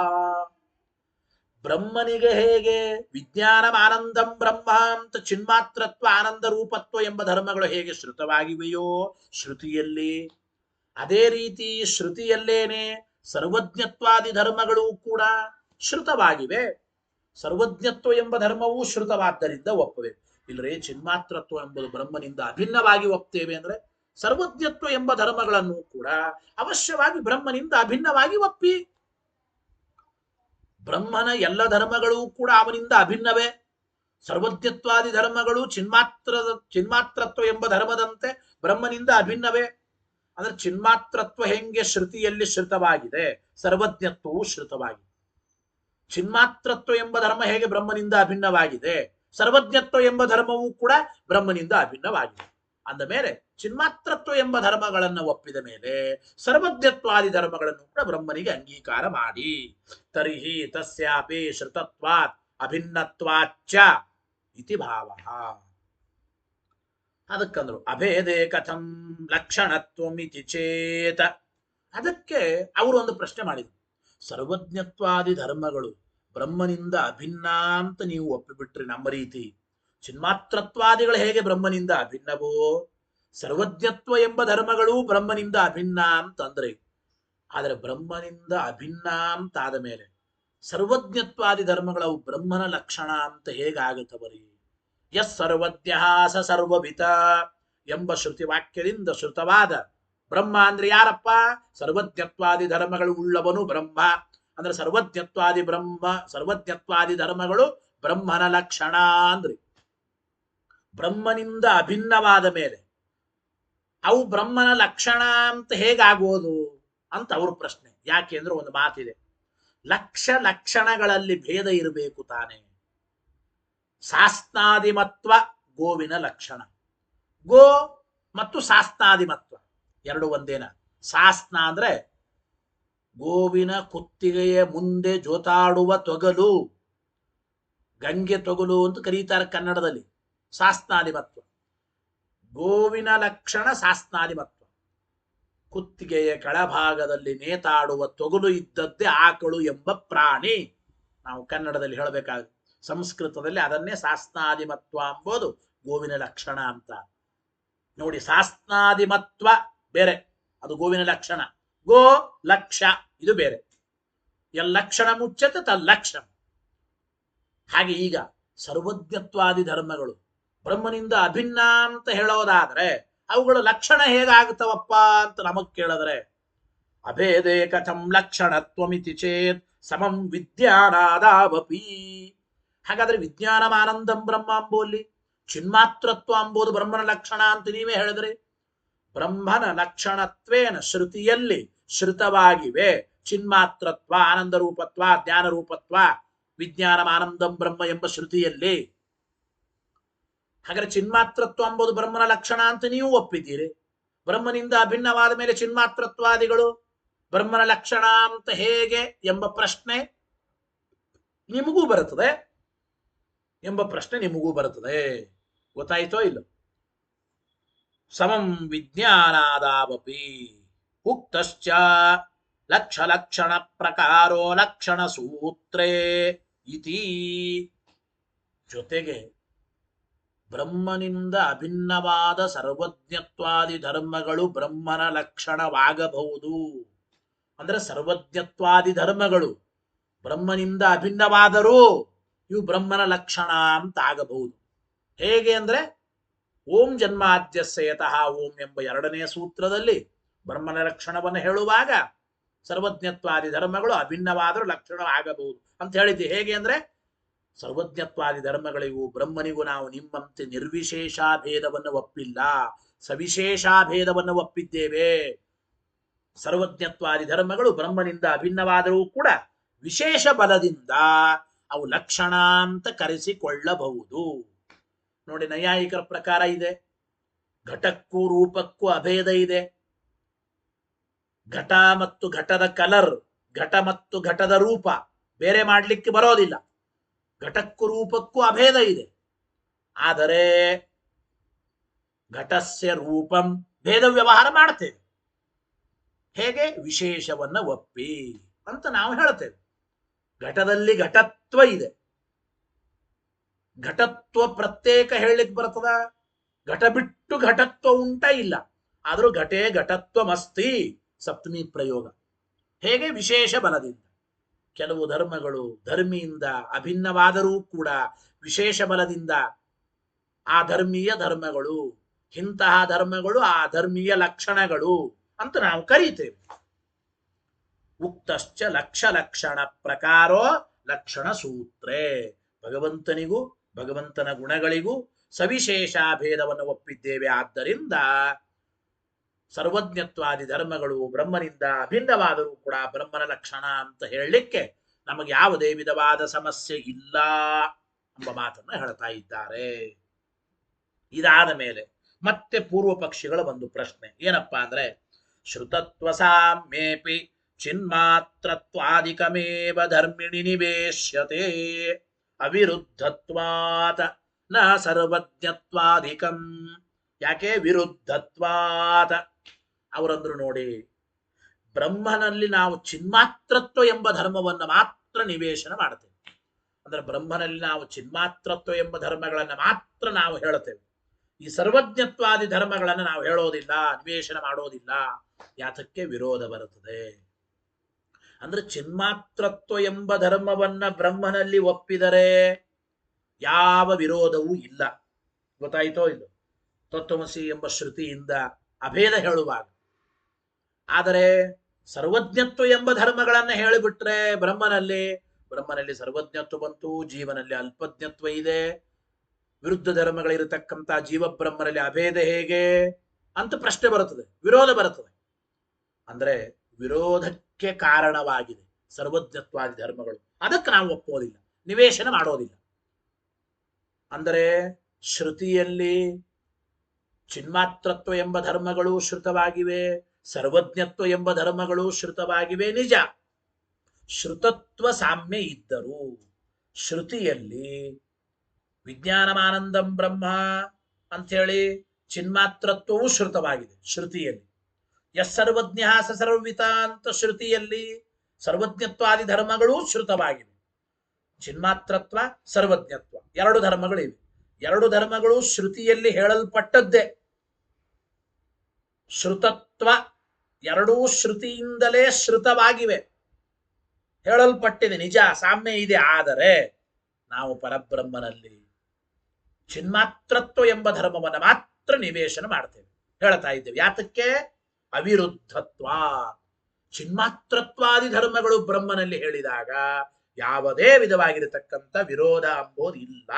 ಬ್ರಹ್ಮನಿಗೆ ಹೇಗೆ ವಿಜ್ಞಾನಂ ಆನಂದಂ ಬ್ರಹ್ಮ ಅಂತ ಚಿನ್ಮಾತ್ರತ್ವ ಆನಂದ ರೂಪತ್ವ ಎಂಬ ಧರ್ಮಗಳು ಹೇಗೆ ಶ್ರುತವಾಗಿವೆಯೋ ಶ್ರುತಿಯಲ್ಲಿ, ಅದೇ ರೀತಿ ಶ್ರುತಿಯಲ್ಲೇನೆ ಸರ್ವಜ್ಞತ್ವಾದಿ ಧರ್ಮಗಳು ಕೂಡ ಶ್ರುತವಾಗಿವೆ. ಸರ್ವಜ್ಞತ್ವ ಎಂಬ ಧರ್ಮವೂ ಶ್ರುತವಾದ್ದರಿಂದ ಒಪ್ಪಬೇಕು. ಇಲ್ಲರೇ ಚಿನ್ಮಾತ್ರತ್ವ ಎಂಬುದು ಬ್ರಹ್ಮನಿಂದ ಅಭಿನ್ನವಾಗಿ ಒಪ್ತೇವೆ ಅಂದ್ರೆ ಸರ್ವಜ್ಞತ್ವ ಎಂಬ ಧರ್ಮಗಳನ್ನು ಕೂಡ ಅವಶ್ಯವಾಗಿ ಬ್ರಹ್ಮನಿಂದ ಅಭಿನ್ನವಾಗಿ ಒಪ್ಪಿ. ಬ್ರಹ್ಮನ ಎಲ್ಲ ಧರ್ಮಗಳು ಕೂಡ ಅವನಿಂದ ಅಭಿನ್ನವೇ. ಸರ್ವಜ್ಞತ್ವಾದಿ ಧರ್ಮಗಳು ಚಿನ್ಮಾತ್ರತ್ವ ಎಂಬ ಧರ್ಮದಂತೆ ಬ್ರಹ್ಮನಿಂದ ಅಭಿನ್ನವೇ. ಅಂದ್ರೆ ಚಿನ್ಮಾತ್ರತ್ವ ಹೆಂಗೆ ಶ್ರುತಿಯಲ್ಲಿ ಶ್ರುತವಾಗಿದೆ, ಸರ್ವಜ್ಞತ್ವವು ಶ್ರುತವಾಗಿದೆ. ಚಿನ್ಮಾತ್ರತ್ವ ಎಂಬ ಧರ್ಮ ಹೇಗೆ ಬ್ರಹ್ಮನಿಂದ ಅಭಿನ್ನವಾಗಿದೆ, ಸರ್ವಜ್ಞತ್ವ ಎಂಬ ಧರ್ಮವೂ ಕೂಡ ಬ್ರಹ್ಮನಿಂದ ಅಭಿನ್ನವಾಗಿದೆ. ಅಂದ ಮೇಲೆ ಚಿನ್ಮಾತ್ರತ್ವ ಎಂಬ ಧರ್ಮಗಳನ್ನು ಒಪ್ಪಿದ ಮೇಲೆ ಸರ್ವಜ್ಞತ್ವಾದಿ ಧರ್ಮಗಳನ್ನು ಕೂಡ ಬ್ರಹ್ಮನಿಗೆ ಅಂಗೀಕಾರ ಮಾಡಿ. ತರ್ಹಿ ತಸ್ಯಾಪಿ ಶ್ರುತತ್ವಾತ್ ಅಭಿನ್ನತ್ವಾಚ್ಚ ಇತಿ ಭಾವಃ. ಅದಕ್ಕಂದ್ರು ಅಭೇದೇ ಕಥಂ ಲಕ್ಷಣತ್ವಮಿತಿ ಚೇತ. ಅದಕ್ಕೆ ಅವರು ಒಂದು ಪ್ರಶ್ನೆ ಮಾಡಿದ್ರು. ಸರ್ವಜ್ಞತ್ವಾದಿ ಧರ್ಮಗಳು ಬ್ರಹ್ಮನಿಂದ ಅಭಿನ್ನ ಅಂತ ನೀವು ಒಪ್ಪಿಬಿಟ್ರಿ ನಮ್ಮ ರೀತಿ, ಚಿನ್ಮಾತ್ರತ್ವಾದಿಗಳು ಹೇಗೆ ಬ್ರಹ್ಮನಿಂದ ಅಭಿನ್ನವೋ ಸರ್ವಜ್ಞತ್ವ ಎಂಬ ಧರ್ಮಗಳು ಬ್ರಹ್ಮನಿಂದ ಅಭಿನ್ನ ಅಂತಂದ್ರೆ, ಆದರೆ ಬ್ರಹ್ಮನಿಂದ ಅಭಿನ್ನ ಅಂತಾದ ಮೇಲೆ ಸರ್ವಜ್ಞತ್ವಾದಿ ಧರ್ಮಗಳವು ಬ್ರಹ್ಮನ ಲಕ್ಷಣ ಅಂತ ಹೇಗಾಗುತ್ತವರಿ? ಯಸ್ ಸರ್ವಜ್ಞ ಸ ಸರ್ವವಿತ ಎಂಬ ಶ್ರುತಿ ವಾಕ್ಯದಿಂದ ಶ್ರುತವಾದ ಬ್ರಹ್ಮ ಅಂದ್ರೆ ಯಾರಪ್ಪ? ಸರ್ವಜ್ಞತ್ವಾದಿ ಧರ್ಮಗಳು ಉಳ್ಳವನು ಬ್ರಹ್ಮ. ಅಂದ್ರೆ ಸರ್ವಜ್ಞತ್ವಾದಿ ಧರ್ಮಗಳು ಬ್ರಹ್ಮನ ಲಕ್ಷಣ ಅಂದ್ರಿ. ಬ್ರಹ್ಮನಿಂದ ಅಭಿನ್ನವಾದ ಮೇಲೆ ಅವು ಬ್ರಹ್ಮನ ಲಕ್ಷಣ ಅಂತ ಹೇಗಾಗೋದು ಅಂತ ಅವ್ರ ಪ್ರಶ್ನೆ. ಯಾಕೆ ಅಂದ್ರೆ ಒಂದು ಮಾತಿದೆ, ಲಕ್ಷಣಗಳಲ್ಲಿ ಭೇದ ಇರಬೇಕು ತಾನೆ. ಶಾಸ್ತ್ರಾದಿಮತ್ವ ಗೋವಿನ ಲಕ್ಷಣ, ಗೋ ಮತ್ತು ಶಾಸ್ತ್ರಾದಿಮತ್ವ ಎರಡು ಒಂದೇನ? ಶಾಸ್ತ್ರ ಅಂದ್ರೆ ಗೋವಿನ ಕುತ್ತಿಗೆಯ ಮುಂದೆ ಜೋತಾಡುವ ತೊಗಲು, ಗಂಗೆ ತೊಗಲು ಅಂತ ಕರೀತಾರೆ ಕನ್ನಡದಲ್ಲಿ. ಶಾಸ್ತ್ರಾದಿಮತ್ವ ಗೋವಿನ ಲಕ್ಷಣ ಶಾಸ್ತ್ರಾದಿಮತ್ವ. ಕುತ್ತಿಗೆಯ ಕೆಳಭಾಗದಲ್ಲಿ ನೇತಾಡುವ ತೊಗಲು ಇದ್ದದ್ದೇ ಆಕಳು ಎಂಬ ಪ್ರಾಣಿ. ನಾವು ಕನ್ನಡದಲ್ಲಿ ಹೇಳಬೇಕಾಗುತ್ತೆ. ಸಂಸ್ಕೃತದಲ್ಲಿ ಅದನ್ನೇ ಶಾಸ್ತ್ರಾದಿಮತ್ವ ಎಂಬುದು ಗೋವಿನ ಲಕ್ಷಣ ಅಂತ. ನೋಡಿ, ಶಾಸ್ತ್ರಾದಿಮತ್ವ ಬೇರೆ, ಅದು ಗೋವಿನ ಲಕ್ಷಣ. ಗೋ ಲಕ್ಷ ಇದು ಬೇರೆ. ಲಕ್ಷಣ ಮುಚ್ಚತೆ ತಲ್ಲಕ್ಷಣ. ಹಾಗೆ ಈಗ ಸರ್ವಜ್ಞತ್ವಾದಿ ಧರ್ಮಗಳು ಬ್ರಹ್ಮನಿಂದ ಅಭಿನ್ನ ಅಂತ ಹೇಳೋದಾದ್ರೆ ಅವುಗಳ ಲಕ್ಷಣ ಹೇಗಾಗುತ್ತವಪ್ಪ ಅಂತ ನಮಗ್ ಕೇಳಿದ್ರೆ, ಅಭೇದೇ ಕಥಂ ಲಕ್ಷಣತ್ವಮಿತಿ ಚೇತ್ ಸಮಂ ವಿದ್ಯಾನಾದಾವಪಿ. ಹಾಗಾದ್ರೆ ವಿಜ್ಞಾನಮಾನಂದಂ ಬ್ರಹ್ಮ ಅಂಬೋಲಿ ಚಿನ್ಮಾತ್ರತ್ವ ಅಂಬೋದು ಬ್ರಹ್ಮನ ಲಕ್ಷಣ ಅಂತ ನೀವೇ ಹೇಳಿದ್ರಿ. ಬ್ರಹ್ಮನ ಲಕ್ಷಣತ್ವೇನ ಶ್ರುತಿಯಲ್ಲಿ ಶ್ರುತವಾಗಿವೆ. ಚಿನ್ಮಾತ್ರತ್ವ, ಆನಂದ ರೂಪತ್ವ, ಜ್ಞಾನ ರೂಪತ್ವ, ವಿಜ್ಞಾನಮಾನಂದಂ ಬ್ರಹ್ಮ ಎಂಬ ಶ್ರುತಿಯಲ್ಲಿ. ಹಾಗಾದ್ರೆ ಚಿನ್ಮಾತ್ರತ್ವ ಎಂಬುದು ಬ್ರಹ್ಮನ ಲಕ್ಷಣ ಅಂತ ನೀವು ಒಪ್ಪಿದ್ದೀರಿ. ಬ್ರಹ್ಮನಿಂದ ಅಭಿನ್ನವಾದ ಮೇಲೆ ಚಿನ್ಮಾತ್ರತ್ವಾದಿಗಳು ಬ್ರಹ್ಮನ ಲಕ್ಷಣ ಅಂತ ಹೇಗೆ ಎಂಬ ಪ್ರಶ್ನೆ ನಿಮಗೂ ಬರುತ್ತದೆ ಗೊತ್ತಾಯ್ತೋ ಇಲ್ಲ? ಸಮಂ ವಿಜ್ಞಾನಾದಾವಪಿ ಉಕ್ತಶ್ಚ ಲಕ್ಷಣ ಪ್ರಕಾರೋ ಲಕ್ಷಣ ಸೂತ್ರೇ ಇತಿ. ಜೊತೆಗೆ ಬ್ರಹ್ಮನಿಂದ ಅಭಿನ್ನವಾದ ಸರ್ವಜ್ಞತ್ವಾದಿ ಧರ್ಮಗಳು ಬ್ರಹ್ಮನ ಲಕ್ಷಣವಾಗಬಹುದು. ಅಂದ್ರೆ ಸರ್ವಜ್ಞತ್ವಾದಿ ಧರ್ಮಗಳು ಬ್ರಹ್ಮನಿಂದ ಅಭಿನ್ನವಾದರೂ ಇವು ಬ್ರಹ್ಮನ ಲಕ್ಷಣ ಅಂತ ಆಗಬಹುದು. ಹೇಗೆ ಅಂದ್ರೆ ಓಂ ಜನ್ಮಾದ್ಯಸ್ಯ ಯತಃ ಓಂ ಎಂಬ 2ನೇ ಸೂತ್ರದಲ್ಲಿ ಬ್ರಹ್ಮನ ಲಕ್ಷಣವನ್ನು ಹೇಳುವಾಗ ಸರ್ವಜ್ಞತ್ವಾದಿ ಧರ್ಮಗಳು ಅಭಿನ್ನವಾದರೂ ಲಕ್ಷಣ ಆಗಬಹುದು ಅಂತ ಹೇಳಿದ್ದೆ. ಹೇಗೆ ಅಂದ್ರೆ ಸರ್ವಜ್ಞತ್ವಾದಿ ಧರ್ಮಗಳಿಗೂ ಬ್ರಹ್ಮನಿಗೂ ನಾವು ನಿಮ್ಮಂತೆ ನಿರ್ವಿಶೇಷ ಭೇದವನ್ನು ಒಪ್ಪಿಲ್ಲ, ಸವಿಶೇಷ ಭೇದವನ್ನು ಒಪ್ಪಿದ್ದೇವೆ. ಸರ್ವಜ್ಞತ್ವಾದಿ ಧರ್ಮಗಳು ಬ್ರಹ್ಮನಿಂದ ಅಭಿನ್ನವಾದರೂ ಕೂಡ ವಿಶೇಷ ಬಲದಿಂದ ಅವು ಲಕ್ಷಣ ಅಂತ ಕರೆಸಿಕೊಳ್ಳಬಹುದು. ನೋಡಿ, ನೈಯಾಯಿಕರ ಪ್ರಕಾರ ಇದೆ, ಘಟಕ್ಕೂ ರೂಪಕ್ಕೂ ಅಭೇದ ಇದೆ. ಘಟ ಮತ್ತು ಘಟದ ಕಲರ್, ಘಟ ಮತ್ತು ಘಟದ ರೂಪ ಬೇರೆ ಮಾಡಲಿಕ್ಕೆ ಬರೋದಿಲ್ಲ. ಘಟಕ್ಕೂ ರೂಪಕ್ಕೂ ಅಭೇದ ಇದೆ. ಆದರೆ ಘಟಸ್ಯ ರೂಪಂ ಭೇದ ವ್ಯವಹಾರ ಮಾಡ್ತೇವೆ. ಹೇಗೆ? ವಿಶೇಷವನ್ನ ಒಪ್ಪಿ ಅಂತ ನಾವು ಹೇಳ್ತೇವೆ. ಘಟದಲ್ಲಿ ಘಟತ್ವ ಇದೆ. ಘಟತ್ವ ಪ್ರತ್ಯೇಕ ಹೇಳಲಿಕ್ಕೆ ಬರ್ತದ? ಘಟ ಬಿಟ್ಟು ಘಟತ್ವ ಉಂಟ ಇಲ್ಲ. ಆದರೂ ಘಟೇ ಘಟತ್ವಮಸ್ತಿ ಸಪ್ತಮಿ ಪ್ರಯೋಗ. ಹೇಗೆ? ವಿಶೇಷ ಬಲದಿಂದ. ಕೆಲವು ಧರ್ಮಗಳು ಧರ್ಮಿಯಿಂದ ಅಭಿನ್ನವಾದರೂ ಕೂಡ ವಿಶೇಷ ಬಲದಿಂದ ಆ ಧರ್ಮೀಯ ಧರ್ಮಗಳು, ಇಂತಹ ಧರ್ಮಗಳು ಆ ಧರ್ಮೀಯ ಲಕ್ಷಣಗಳು ಅಂತ ನಾವು ಕರೀತೇವೆ. ಉಕ್ತಶ್ಚ ಲಕ್ಷಣ ಪ್ರಕಾರೋ ಲಕ್ಷಣ ಸೂತ್ರೇ. ಭಗವಂತನಿಗೂ ಭಗವಂತನ ಗುಣಗಳಿಗೂ ಸವಿಶೇಷ ಭೇದವನ್ನು ಒಪ್ಪಿದ್ದೇವೆ. ಆದ್ದರಿಂದ ಸರ್ವಜ್ಞತ್ವಾದಿ ಧರ್ಮಗಳು ಬ್ರಹ್ಮನಿಂದ ಅಭಿನ್ನವಾದರೂ ಕೂಡ ಬ್ರಹ್ಮನ ಲಕ್ಷಣ ಅಂತ ಹೇಳಲಿಕ್ಕೆ ನಮಗೆ ಯಾವುದೇ ವಿಧವಾದ ಸಮಸ್ಯೆ ಇಲ್ಲ ಎಂಬ ಮಾತನ್ನು ಹೇಳ್ತಾ ಇದ್ದಾರೆ. ಇದಾದ ಮೇಲೆ ಮತ್ತೆ ಪೂರ್ವ ಪಕ್ಷಿಗಳ ಒಂದು ಪ್ರಶ್ನೆ ಏನಪ್ಪಾ ಅಂದ್ರೆ, ಶ್ರುತತ್ವ ಸಾಮ್ಯೇಪಿ ಚಿನ್ಮಾತ್ರತ್ವಾದಿಕಮೇವ ಧರ್ಮಿಣಿ ನಿವೇಶ್ಯತೆ ಅವಿರುದ್ಧತ್ವಾತ್ ನ ಸರ್ವಜ್ಞತ್ವಾಧಿಕಂ. ಯಾಕೆ ವಿರುದ್ಧತ್ವಾತ್? ಅವರಂದ್ರು ನೋಡಿ, ಬ್ರಹ್ಮನಲ್ಲಿ ನಾವು ಚಿನ್ಮಾತ್ರತ್ವ ಎಂಬ ಧರ್ಮವನ್ನು ಮಾತ್ರ ನಿವೇಶನ ಮಾಡ್ತೇವೆ. ಅಂದ್ರೆ ಬ್ರಹ್ಮನಲ್ಲಿ ನಾವು ಚಿನ್ಮಾತ್ರತ್ವ ಎಂಬ ಧರ್ಮಗಳನ್ನು ಮಾತ್ರ ನಾವು ಹೇಳುತ್ತೇವೆ. ಈ ಸರ್ವಜ್ಞತ್ವಾದಿ ಧರ್ಮಗಳನ್ನು ನಾವು ಹೇಳೋದಿಲ್ಲ, ನಿವೇಶನ ಮಾಡೋದಿಲ್ಲ. ಯಾತಕ್ಕೆ? ವಿರೋಧ ಬರುತ್ತದೆ. ಅಂದ್ರೆ ಚಿನ್ಮಾತ್ರತ್ವ ಎಂಬ ಧರ್ಮವನ್ನ ಬ್ರಹ್ಮನಲ್ಲಿ ಒಪ್ಪಿದರೆ ಯಾವ ವಿರೋಧವೂ ಇಲ್ಲ. ಗೊತ್ತಾಯಿತೋ ಇದು? ತತ್ವಮಸಿ ಎಂಬ ಶ್ರುತಿಯಿಂದ ಅಭೇದ ಹೇಳುವಾಗ. ಆದರೆ ಸರ್ವಜ್ಞತ್ವ ಎಂಬ ಧರ್ಮಗಳನ್ನು ಹೇಳಿಬಿಟ್ರೆ ಬ್ರಹ್ಮನಲ್ಲಿ ಸರ್ವಜ್ಞತ್ವ ಬಂತು, ಜೀವನಲ್ಲಿ ಅಲ್ಪಜ್ಞತ್ವ ಇದೆ. ವಿರುದ್ಧ ಧರ್ಮಗಳಿರತಕ್ಕಂಥ ಜೀವ ಬ್ರಹ್ಮನಲ್ಲಿ ಅಭೇದ ಹೇಗೆ ಅಂತ ಪ್ರಶ್ನೆ ಬರುತ್ತದೆ, ವಿರೋಧ ಬರುತ್ತದೆ. ಅಂದ್ರೆ ವಿರೋಧಕ್ಕೆ ಕಾರಣವಾಗಿದೆ ಸರ್ವಜ್ಞತ್ವಾದಿ ಧರ್ಮಗಳು. ಅದಕ್ಕೆ ನಾವು ಒಪ್ಪೋದಿಲ್ಲ, ನಿವೇಶನ ಮಾಡೋದಿಲ್ಲ. ಅಂದರೆ ಶ್ರುತಿಯಲ್ಲಿ ಚಿನ್ಮಾತ್ರತ್ವ ಎಂಬ ಧರ್ಮಗಳು ಶ್ರುತವಾಗಿವೆ, ಸರ್ವಜ್ಞತ್ವ ಎಂಬ ಧರ್ಮಗಳು ಶ್ರುತವಾಗಿವೆ, ನಿಜ. ಶ್ರುತತ್ವ ಸಾಮ್ಯ ಇದ್ದರೂ ಶ್ರುತಿಯಲ್ಲಿ ವಿಜ್ಞಾನಮಾನಂದಂ ಬ್ರಹ್ಮ ಅಂಥೇಳಿ ಚಿನ್ಮಾತ್ರತ್ವವು ಶ್ರುತವಾಗಿದೆ. ಶ್ರುತಿಯಲ್ಲಿ ಸರ್ವಜ್ಞ ಸ ಸರ್ವವಿತ ಅಂತ ಶ್ರುತಿಯಲ್ಲಿ ಸರ್ವಜ್ಞತ್ವಾದಿ ಧರ್ಮಗಳೂ ಶ್ರುತವಾಗಿವೆ. ಚಿನ್ಮಾತ್ರತ್ವ, ಸರ್ವಜ್ಞತ್ವ ಎರಡು ಧರ್ಮಗಳಿವೆ. ಎರಡು ಧರ್ಮಗಳು ಶ್ರುತಿಯಲ್ಲಿ ಹೇಳಲ್ಪಟ್ಟದ್ದೇ. ಶ್ರುತತ್ವ ಎರಡೂ ಶ್ರುತಿಯಿಂದಲೇ ಶ್ರುತವಾಗಿವೆ, ಹೇಳಲ್ಪಟ್ಟಿದೆ, ನಿಜ, ಸಾಮ್ಯ ಇದೆ. ಆದರೆ ನಾವು ಪರಬ್ರಹ್ಮನಲ್ಲಿ ಚಿನ್ಮಾತ್ರತ್ವ ಎಂಬ ಧರ್ಮವನ್ನು ಮಾತ್ರ ನಿವೇಶನ ಮಾಡ್ತೇವೆ, ಹೇಳ್ತಾ ಇದ್ದೇವೆ. ಯಾತಕ್ಕೆ? ಅವಿರುದ್ಧತ್ವ. ಚಿನ್ಮಾತ್ರತ್ವಾದಿ ಧರ್ಮಗಳು ಬ್ರಹ್ಮನಲ್ಲಿ ಹೇಳಿದಾಗ ಯಾವುದೇ ವಿಧವಾಗಿರತಕ್ಕಂಥ ವಿರೋಧ ಅಂಬೋದು ಇಲ್ಲ.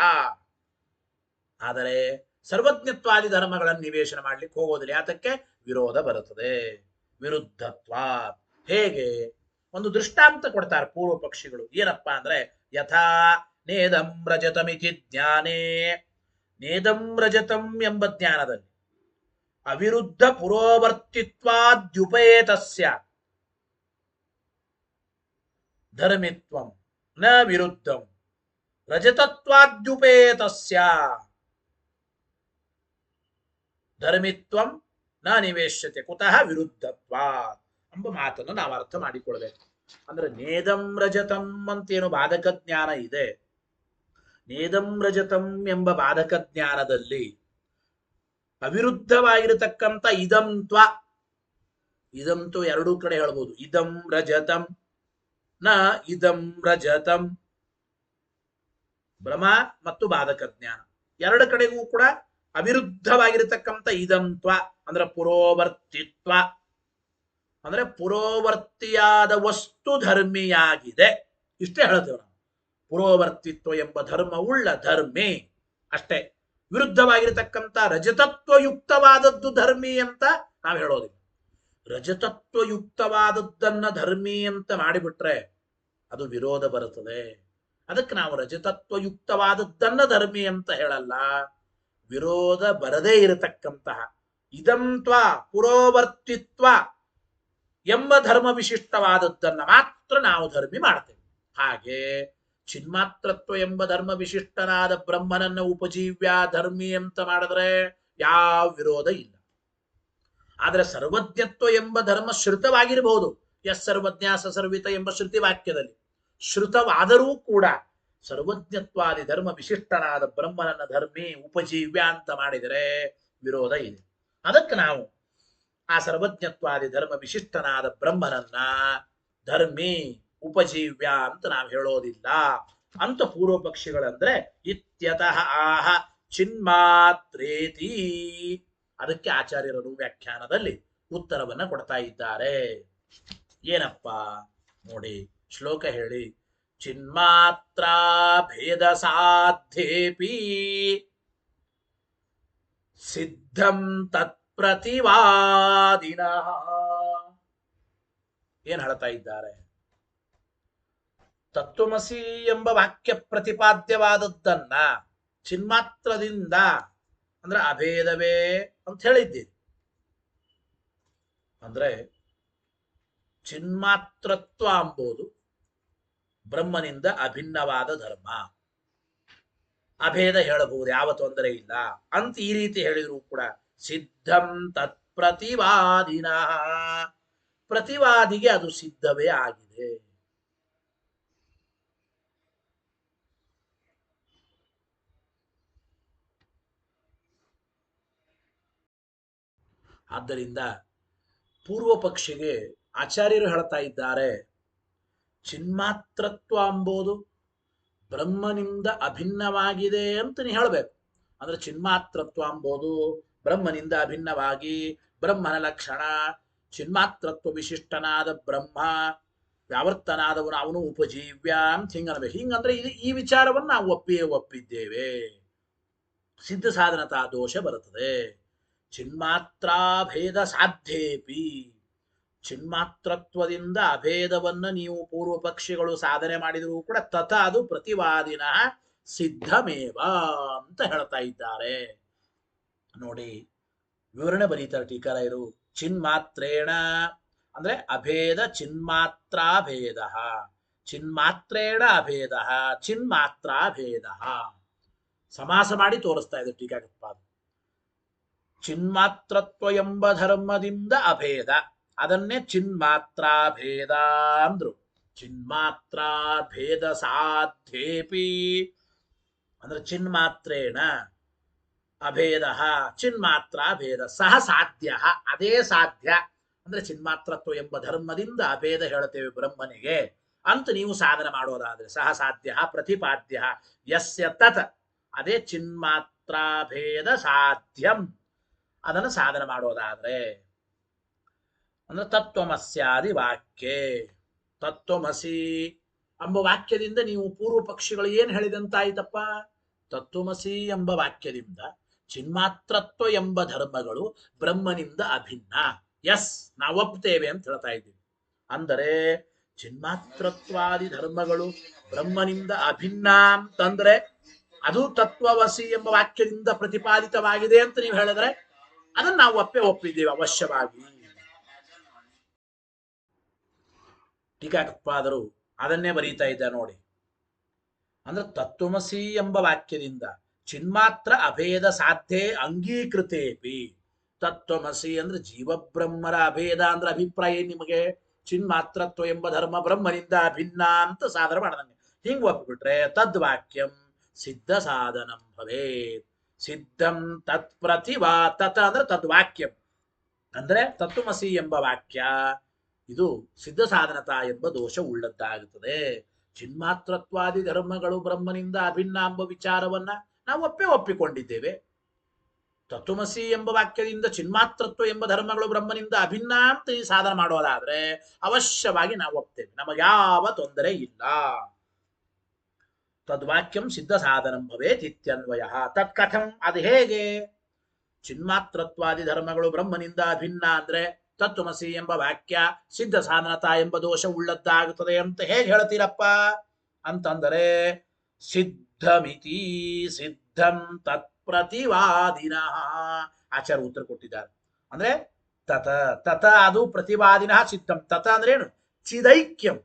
ಆದರೆ ಸರ್ವಜ್ಞತ್ವಾದಿ ಧರ್ಮಗಳನ್ನು ನಿವೇಶನ ಮಾಡ್ಲಿಕ್ಕೆ ಹೋಗೋದಿಲ್ಲ. ಯಾತಕ್ಕೆ? ವಿರೋಧ ಬರುತ್ತದೆ, ವಿರುದ್ಧತ್ವ. ಹೇಗೆ? ಒಂದು ದೃಷ್ಟಾಂತ ಕೊಡ್ತಾರೆ ಪೂರ್ವ ಪಕ್ಷಿಗಳು. ಏನಪ್ಪಾ ಅಂದ್ರೆ, ಯಥಾ ನೇದಂ ರಜತಮಿತಿ ಜ್ಞಾನೇ, ನೇದಂ ರಜತಂ ಎಂಬ ಜ್ಞಾನದಲ್ಲಿ ಅವಿರುದ್ಧ ಪುರೋವರ್ತಿತ್ವಾದ್ಯುಪೇತಸ್ಯ ಧರ್ಮಿತ್ವಂ ನ ವಿರುದ್ಧಂ ರಜತತ್ವಾದ್ಯುಪೇತಸ್ಯ ಧರ್ಮಿತ್ವಂ ನ ನಿವೇಶ್ಯತೆ ಕುತಃ ವಿರುದ್ಧತ್ವಾತ್ ಎಂಬ ಮಾತನ್ನು ನಾವು ಅರ್ಥ ಮಾಡಿಕೊಳ್ಬೇಕು. ಅಂದ್ರೆ ನೇದಂ ರಜತಂ ಅಂತೇನು ಬಾಧಕ ಜ್ಞಾನ ಇದೆ. ನೇದಂ ರಜತಂ ಎಂಬ ಬಾಧಕ ಜ್ಞಾನದಲ್ಲಿ ಅವಿರುದ್ಧವಾಗಿರತಕ್ಕಂಥ ಇದಂತ್ವ, ಇದಂತು ಎರಡೂ ಕಡೆ ಹೇಳ್ಬೋದು. ಇದಂ ರಜತಂ ನ ಇದಂ ರಜತಂ, ಭ್ರಮ ಮತ್ತು ಬಾಧಕ ಜ್ಞಾನ ಎರಡು ಕಡೆಗೂ ಕೂಡ ಅವಿರುದ್ಧವಾಗಿರತಕ್ಕಂಥ ಇದಂತ್ವ ಅಂದ್ರೆ ಪುರೋವರ್ತಿತ್ವ, ಅಂದ್ರೆ ಪುರೋವರ್ತಿಯಾದ ವಸ್ತು ಧರ್ಮಿಯಾಗಿದೆ. ಇಷ್ಟೇ ಹೇಳ್ತೇವೆ ನಾವು. ಪುರೋವರ್ತಿತ್ವ ಎಂಬ ಧರ್ಮವುಳ್ಳ ಧರ್ಮಿ ಅಷ್ಟೇ. ವಿರುದ್ಧವಾಗಿರತಕ್ಕಂಥ ರಜತತ್ವಯುಕ್ತವಾದದ್ದು ಧರ್ಮಿ ಅಂತ ನಾವು ಹೇಳೋದಿಲ್ಲ. ರಜತತ್ವಯುಕ್ತವಾದದ್ದನ್ನ ಧರ್ಮಿ ಅಂತ ಮಾಡಿಬಿಟ್ರೆ ಅದು ವಿರೋಧ ಬರುತ್ತದೆ. ಅದಕ್ಕೆ ನಾವು ರಜತತ್ವಯುಕ್ತವಾದದ್ದನ್ನ ಧರ್ಮಿ ಅಂತ ಹೇಳಲ್ಲ. ವಿರೋಧ ಬರದೇ ಇರತಕ್ಕಂತಹ ಇದಂತ್ವ ಪುರೋವರ್ತಿತ್ವ ಎಂಬ ಧರ್ಮ ವಿಶಿಷ್ಟವಾದದ್ದನ್ನ ಮಾತ್ರ ನಾವು ಧರ್ಮಿ ಮಾಡ್ತೇವೆ. ಹಾಗೆ ಚಿನ್ಮಾತ್ರತ್ವ ಎಂಬ ಧರ್ಮ ವಿಶಿಷ್ಟನಾದ ಬ್ರಹ್ಮನನ್ನ ಉಪಜೀವ್ಯ ಧರ್ಮಿ ಅಂತ ಮಾಡಿದ್ರೆ ಯಾವ ವಿರೋಧ ಇಲ್ಲ. ಆದರೆ ಸರ್ವಜ್ಞತ್ವ ಎಂಬ ಧರ್ಮ ಶ್ರುತವಾಗಿರಬಹುದು. ಎಸ್ ಸರ್ವಜ್ಞ ಸರ್ವಿತ ಎಂಬ ಶ್ರುತಿ ವಾಕ್ಯದಲ್ಲಿ ಶ್ರುತವಾದರೂ ಕೂಡ ಸರ್ವಜ್ಞತ್ವಾದಿ ಧರ್ಮ ವಿಶಿಷ್ಟನಾದ ಬ್ರಹ್ಮನನ್ನ ಧರ್ಮಿ ಉಪಜೀವ್ಯ ಅಂತ ಮಾಡಿದರೆ ವಿರೋಧ ಇದೆ. ಅದಕ್ಕೆ ನಾವು ಆ ಸರ್ವಜ್ಞತ್ವಾದಿ ಧರ್ಮ ವಿಶಿಷ್ಟನಾದ ಬ್ರಹ್ಮನನ್ನ ಧರ್ಮಿ ಉಪಜೀವ್ಯ ಅಂತ ನಾವು ಹೇಳೋದಿಲ್ಲ ಅಂತ ಪೂರ್ವ ಪಕ್ಷಿಗಳಂದ್ರೆ ಇತ್ಯತಃ ಆಹ ಚಿನ್ಮಾತ್ರೇತಿ. ಅದಕ್ಕೆ ಆಚಾರ್ಯರು ವ್ಯಾಖ್ಯಾನದಲ್ಲಿ ಉತ್ತರವನ್ನ ಕೊಡ್ತಾ ಇದ್ದಾರೆ. ಏನಪ್ಪ ನೋಡಿ, ಶ್ಲೋಕ ಹೇಳಿ. ಚಿನ್ಮಾತ್ರ ಭೇದ ಸಾಧ್ಯೇಪಿ ಸಿದ್ಧಂ ತತ್ಪ್ರತಿವಾದಿನಃ. ಏನ್ ಹೇಳ್ತಾ ಇದ್ದಾರೆ? ತತ್ವಮಸಿ ಎಂಬ ವಾಕ್ಯ ಪ್ರತಿಪಾದ್ಯವಾದದ್ದನ್ನ ಚಿನ್ಮಾತ್ರದಿಂದ ಅಂದ್ರೆ ಅಭೇದವೇ ಅಂತ ಹೇಳಿದ್ದೀರಿ. ಅಂದ್ರೆ ಚಿನ್ಮಾತ್ರತ್ವ ಎಂಬುದು ಬ್ರಹ್ಮನಿಂದ ಅಭಿನ್ನವಾದ ಧರ್ಮ. ಅಭೇದ ಹೇಳಬಹುದು, ಯಾವ ತೊಂದರೆ ಇಲ್ಲ ಅಂತ ಈ ರೀತಿ ಹೇಳಿದ್ರು ಕೂಡ ಸಿದ್ಧಂ ತತ್ಪ್ರತಿವಾದಿನ, ಪ್ರತಿವಾದಿಗೆ ಅದು ಸಿದ್ಧವೇ ಆಗಿದೆ. ಆದ್ದರಿಂದ ಪೂರ್ವ ಪಕ್ಷಿಗೆ ಆಚಾರ್ಯರು ಹೇಳ್ತಾ ಇದ್ದಾರೆ, ಚಿನ್ಮಾತ್ರತ್ವ ಎಂಬುದು ಬ್ರಹ್ಮನಿಂದ ಅಭಿನ್ನವಾಗಿದೆ ಅಂತ ನೀ ಹೇಳಬೇಕು. ಅಂದ್ರೆ ಚಿನ್ಮಾತ್ರತ್ವ ಎಂಬುದು ಬ್ರಹ್ಮನಿಂದ ಅಭಿನ್ನವಾಗಿ ಬ್ರಹ್ಮನ ಲಕ್ಷಣ, ಚಿನ್ಮಾತ್ರತ್ವ ವಿಶಿಷ್ಟನಾದ ಬ್ರಹ್ಮ ವ್ಯಾವರ್ತನಾದವನು ಅವನು ಉಪಜೀವ್ಯ ಅಂತ ಹಿಂಗನ್ಬೇಕು. ಹಿಂಗಂದ್ರೆ ಈ ವಿಚಾರವನ್ನು ನಾವು ಒಪ್ಪಿದ್ದೇವೆ. ಸಿದ್ಧ ಸಾಧನತಾ ದೋಷ ಬರುತ್ತದೆ. ಚಿನ್ಮಾತ್ರಾಭೇದ ಸಾಧ್ಯೇಪಿ, ಚಿನ್ಮಾತ್ರತ್ವದಿಂದ ಅಭೇದವನ್ನು ನೀವು ಪೂರ್ವ ಪಕ್ಷಿಗಳು ಸಾಧನೆ ಮಾಡಿದರೂ ಕೂಡ ತಥ ಅದು ಪ್ರತಿವಾದಿನ ಸಿದ್ಧಮೇವ ಅಂತ ಹೇಳ್ತಾ ಇದ್ದಾರೆ. ನೋಡಿ ವಿವರಣೆ ಬರೀತಾರೆ ಟೀಕಾರಾಯರು. ಚಿನ್ಮಾತ್ರೇಣ ಅಂದ್ರೆ ಅಭೇದ ಚಿನ್ಮಾತ್ರಾಭೇದ, ಚಿನ್ಮಾತ್ರೇಣ ಅಭೇದ ಚಿನ್ಮಾತ್ರಾಭೇದ. ಸಮಾಸ ಮಾಡಿ ತೋರಿಸ್ತಾ ಇದೆ ಟೀಕಾಕೃತ್ಪಾದ. ಚಿನ್ಮಾತ್ರತ್ವ ಎಂಬ ಧರ್ಮದಿಂದ ಅಭೇದ, ಅದನ್ನೇ ಚಿನ್ಮಾತ್ರಾಭೇದ ಅಂದ್ರು. ಚಿನ್ಮಾತ್ರಾಭೇದ ಸಾಧ್ಯೇಪಿ ಅಂದ್ರೆ ಚಿನ್ಮಾತ್ರೇಣ ಅಭೇದ ಚಿನ್ಮಾತ್ರಾಭೇದ ಸಹ ಸಾಧ್ಯ, ಅದೇ ಸಾಧ್ಯ. ಅಂದ್ರೆ ಚಿನ್ಮಾತ್ರತ್ವ ಎಂಬ ಧರ್ಮದಿಂದ ಅಭೇದ ಹೇಳ್ತೇವೆ ಬ್ರಹ್ಮನಿಗೆ ಅಂತ ನೀವು ಸಾಧನೆ ಮಾಡೋದಾದ್ರೆ ಸಹ ಸಾಧ್ಯ ಪ್ರತಿಪಾದ್ಯ ಯಸ್ಯ ತತ್, ಅದೇ ಚಿನ್ಮಾತ್ರಾಭೇದ ಸಾಧ್ಯಂ. ಅದನ್ನು ಸಾಧನೆ ಮಾಡೋದಾದ್ರೆ ಅಂದ್ರೆ ತತ್ವಮಸ್ಯಾದಿ ವಾಕ್ಯೆ, ತತ್ವಮಸಿ ಎಂಬ ವಾಕ್ಯದಿಂದ ನೀವು ಪೂರ್ವ ಪಕ್ಷಿಗಳು ಏನ್ ಹೇಳಿದಂತಾಯ್ತಪ್ಪ? ತತ್ವಮಸಿ ಎಂಬ ವಾಕ್ಯದಿಂದ ಚಿನ್ಮಾತ್ರತ್ವ ಎಂಬ ಧರ್ಮಗಳು ಬ್ರಹ್ಮನಿಂದ ಅಭಿನ್ನ. ಎಸ್, ನಾವು ಒಪ್ತೇವೆ ಅಂತ ಹೇಳ್ತಾ ಇದ್ದೀವಿ. ಅಂದರೆ ಚಿನ್ಮಾತ್ರತ್ವಾದಿ ಧರ್ಮಗಳು ಬ್ರಹ್ಮನಿಂದ ಅಭಿನ್ನ ಅಂತಂದ್ರೆ ಅದು ತತ್ವವಸಿ ಎಂಬ ವಾಕ್ಯದಿಂದ ಪ್ರತಿಪಾದಿತವಾಗಿದೆ ಅಂತ ನೀವು ಹೇಳಿದ್ರೆ ಅದನ್ನ ನಾವು ಒಪ್ಪಿದ್ದೇವೆ ಅವಶ್ಯವಾಗಿ. ಟೀಕಾಕೃತ್ಪಾದರು ಅದನ್ನೇ ಬರೀತಾ ಇದ್ದ ನೋಡಿ. ಅಂದ್ರೆ ತತ್ವಮಸಿ ಎಂಬ ವಾಕ್ಯದಿಂದ ಚಿನ್ಮಾತ್ರ ಅಭೇದ ಸಾಧ್ಯೆ ಅಂಗೀಕೃತೇಪಿ. ತತ್ವಮಸಿ ಅಂದ್ರೆ ಜೀವಬ್ರಹ್ಮರ ಅಭೇದ ಅಂದ್ರೆ ಅಭಿಪ್ರಾಯ ನಿಮಗೆ ಚಿನ್ಮಾತ್ರತ್ವ ಎಂಬ ಧರ್ಮ ಬ್ರಹ್ಮನಿಂದ ಅಭಿನ್ನ ಅಂತ ಸಾಧನೆ ಮಾಡದಂಗೆ ಹಿಂಗ್ ಒಪ್ಪಿಬಿಟ್ರೆ ತದ್ವಾಕ್ಯಂ ಸಿದ್ಧ ಸಾಧನಂ ಭವೇತ್. ಸಿದ್ಧಂ ತತ್ಪ್ರತಿವಾ ತತ್ ಅಂದ್ರೆ ತದ್ವಾಕ್ಯಂ ಅಂದ್ರೆ ತತ್ವಮಸಿ ಎಂಬ ವಾಕ್ಯ ಇದು ಸಿದ್ಧ ಸಾಧನತಾ ಎಂಬ ದೋಷ ಉಳ್ಳದ್ದಾಗುತ್ತದೆ. ಚಿನ್ಮಾತ್ರತ್ವಾದಿ ಧರ್ಮಗಳು ಬ್ರಹ್ಮನಿಂದ ಅಭಿನ್ನ ಎಂಬ ವಿಚಾರವನ್ನ ನಾವು ಒಪ್ಪಿಕೊಂಡಿದ್ದೇವೆ. ತತ್ವಮಸಿ ಎಂಬ ವಾಕ್ಯದಿಂದ ಚಿನ್ಮಾತ್ರತ್ವ ಎಂಬ ಧರ್ಮಗಳು ಬ್ರಹ್ಮನಿಂದ ಅಭಿನ್ನ ಅಂತ ಈ ಸಾಧನೆ ಮಾಡೋದಾದ್ರೆ ಅವಶ್ಯವಾಗಿ ನಾವು ಒಪ್ತೇವೆ, ನಮಗೆ ಯಾವ ತೊಂದರೆ ಇಲ್ಲ. ತದ್ವಾಕ್ಯಂ ಸಿದ್ಧ ಸಾಧನಂ ಭವೇತ್ ಇತ್ಯನ್ವಯ. ತತ್ಕಥಂ, ಅದು ಹೇಗೆ? ಚಿನ್ಮಾತ್ರತ್ವಾದಿ ಧರ್ಮಗಳು ಬ್ರಹ್ಮನಿಂದ ಭಿನ್ನ ಅಂದ್ರೆ ತತ್ವಮಸಿ ಎಂಬ ವಾಕ್ಯ ಸಿದ್ಧ ಸಾಧನತಾ ಎಂಬ ದೋಷ ಉಳ್ಳದ್ದಾಗುತ್ತದೆ ಅಂತ ಹೇಗೆ ಹೇಳ್ತೀರಪ್ಪ ಅಂತಂದರೆ, ಸಿದ್ಧಮಿತಿ ಸಿದ್ಧಂ ತತ್ಪ್ರತಿವಾದಿನ ಆಚಾರ್ಯ ಉತ್ತರ ಕೊಟ್ಟಿದ್ದಾರೆ. ಅಂದ್ರೆ ತತ ತತ ಅದು ಪ್ರತಿವಾದಿನ ಸಿದ್ಧಂ. ತತ ಅಂದ್ರೆ ಏನು? ಚಿದೈಕ್ಯಂ,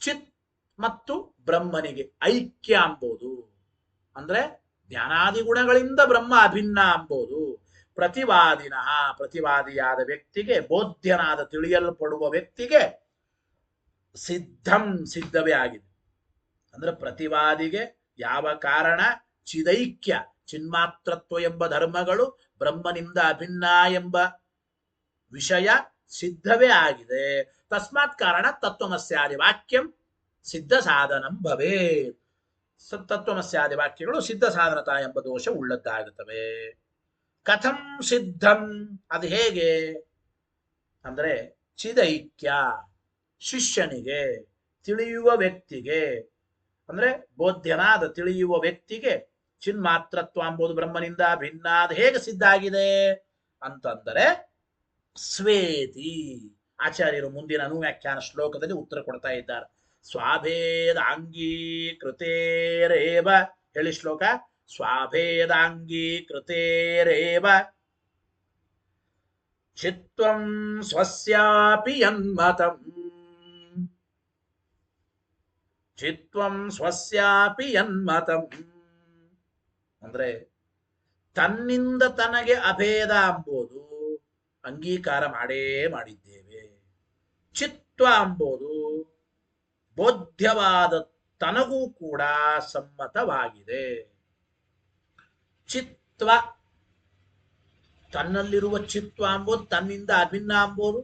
ಚಿತ್ ಮತ್ತು ಬ್ರಹ್ಮನಿಗೆ ಐಕ್ಯ ಅಂಬೋದು. ಅಂದ್ರೆ ಜ್ಞಾನಾದಿ ಗುಣಗಳಿಂದ ಬ್ರಹ್ಮ ಅಭಿನ್ನ ಅಂಬೋದು. ಪ್ರತಿವಾದಿನ, ಪ್ರತಿವಾದಿಯಾದ ವ್ಯಕ್ತಿಗೆ, ಬೋಧ್ಯನಾದ ತಿಳಿಯಲ್ಪಡುವ ವ್ಯಕ್ತಿಗೆ ಸಿದ್ಧಂ, ಸಿದ್ಧವೇ ಆಗಿದೆ. ಅಂದ್ರೆ ಪ್ರತಿವಾದಿಗೆ ಯಾವ ಕಾರಣ? ಚಿದೈಕ್ಯ, ಚಿನ್ಮಾತ್ರತ್ವ ಎಂಬ ಧರ್ಮಗಳು ಬ್ರಹ್ಮನಿಂದ ಅಭಿನ್ನ ಎಂಬ ವಿಷಯ ಸಿದ್ಧವೇ ಆಗಿದೆ. ತಸ್ಮಾತ್ ಕಾರಣ ತತ್ವಮಸ್ಯಾದಿ ವಾಕ್ಯಂ ಸಿದ್ಧ ಸಾಧನಂ ಭವೇತ್. ತತ್ವಮಸ್ಯಾದಿ ವಾಕ್ಯಗಳು ಸಿದ್ಧ ಸಾಧನತಾ ಎಂಬ ದೋಷ ಉಳ್ಳದ್ದಾಗುತ್ತವೆ. ಕಥಂ ಸಿದ್ಧಂ, ಅದು ಹೇಗೆ ಅಂದ್ರೆ ಚಿದೈಕ್ಯ, ಶಿಷ್ಯನಿಗೆ, ತಿಳಿಯುವ ವ್ಯಕ್ತಿಗೆ, ಅಂದ್ರೆ ಬೋಧ್ಯನಾದ ತಿಳಿಯುವ ವ್ಯಕ್ತಿಗೆ ಚಿನ್ಮಾತ್ರತ್ವ ಎಂಬುದು ಬ್ರಹ್ಮನಿಂದ ಭಿನ್ನ. ಅದು ಹೇಗೆ ಸಿದ್ಧ ಆಗಿದೆ ಅಂತಂದರೆ ಸ್ವೇತಿ. ಆಚಾರ್ಯರು ಮುಂದಿನ ಅನುವ್ಯಾಖ್ಯಾನ ಶ್ಲೋಕದಲ್ಲಿ ಉತ್ತರ ಕೊಡ್ತಾ ಇದ್ದಾರೆ. ಸ್ವಾಭೇದಾಂಗೀಕೃತೇರೇವ, ಹೇಳಿ ಶ್ಲೋಕ. ಸ್ವಾಭೇದಾಂಗೀಕೃತೇರೇವ ಚಿತ್ವಂ ಸ್ವಸ್ಯಾಪಿ ಯನ್ಮತಂ, ಚಿತ್ವಂ ಸ್ವಸ್ಯಾಪಿ ಯನ್ಮತಂ ಅಂದ್ರೆ ತನ್ನಿಂದ ತನಗೆ ಅಭೇದ ಎಂಬುದು ಅಂಗೀಕಾರ ಮಾಡೇ ಮಾಡಿದ್ದೇವೆ. ಚಿತ್ವ ಎಂಬುದು ಬೋಧ್ಯವಾದ ತನಗೂ ಕೂಡ ಸಮ್ಮತವಾಗಿದೆ. ಚಿತ್ವ, ತನ್ನಲ್ಲಿರುವ ಚಿತ್ವ ಎಂಬುದು ತನ್ನಿಂದ ಅಭಿನ್ನ ಎಂಬುದು